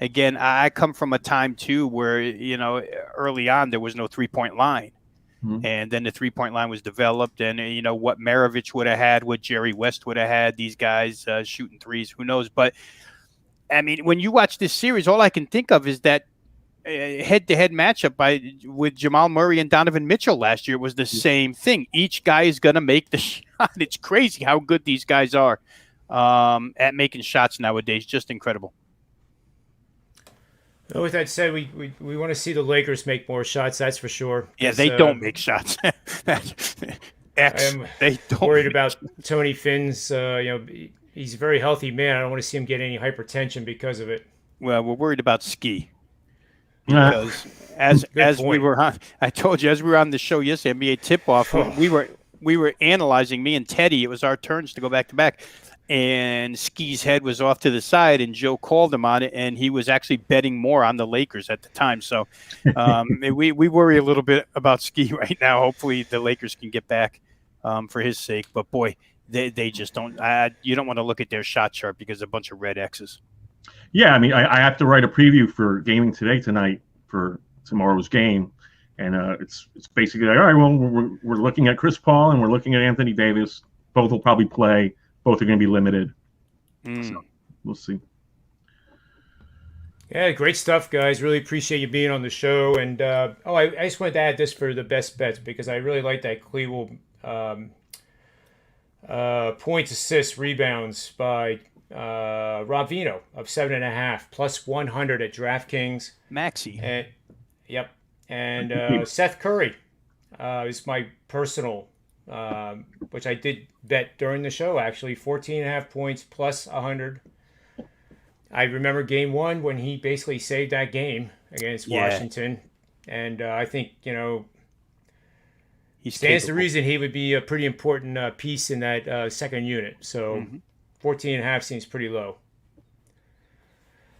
again, I come from a time too where, early on there was no 3-point line. Mm-hmm. And then the 3-point line was developed, and what Maravich would have had, what Jerry West would have had, these guys shooting threes, who knows? But I mean, when you watch this series, all I can think of is that head-to-head matchup with Jamal Murray and Donovan Mitchell last year was the same thing. Each guy is going to make the shot. It's crazy how good these guys are at making shots nowadays. Just incredible. Well, with that said, we want to see the Lakers make more shots. That's for sure. Yeah, they don't make shots. I'm worried about Tony Finn's. He's a very healthy man. I don't want to see him get any hypertension because of it. Well, we're worried about Ski. Because as we were on, I told you, as we were on the show yesterday, NBA tip-off, we were analyzing, me and Teddy. It was our turns to go back to back, and Ski's head was off to the side, and Joe called him on it, and he was actually betting more on the Lakers at the time. So we worry a little bit about Ski right now. Hopefully the Lakers can get back for his sake. But boy, they just don't. You don't want to look at their shot chart because a bunch of red X's. Yeah, I mean, I have to write a preview for Gaming Today tonight for tomorrow's game, and it's basically like, all right, well, we're looking at Chris Paul and we're looking at Anthony Davis. Both will probably play. Both are going to be limited. So we'll see. Yeah, great stuff, guys. Really appreciate you being on the show. And I just wanted to add this for the best bets because I really like that Cleveland points, assists, rebounds by Rob Vino of 7.5 plus 100 at DraftKings. Maxi. And, yep. And Seth Curry is my personal, which I did bet during the show, actually. 14.5 points plus 100. I remember game one when he basically saved that game against Washington. And I think, he stands to reason he would be a pretty important piece in that second unit. So 14.5 seems pretty low.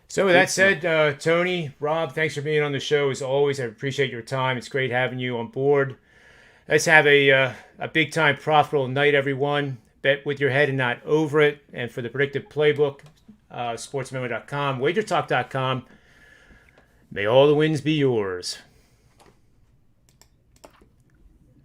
So with that said, Tony, Rob, thanks for being on the show. As always, I appreciate your time. It's great having you on board. Let's have a big-time profitable night, everyone. Bet with your head and not over it. And for the Predictive PlayBook, sportsmemo.com, wagertalk.com. May all the wins be yours.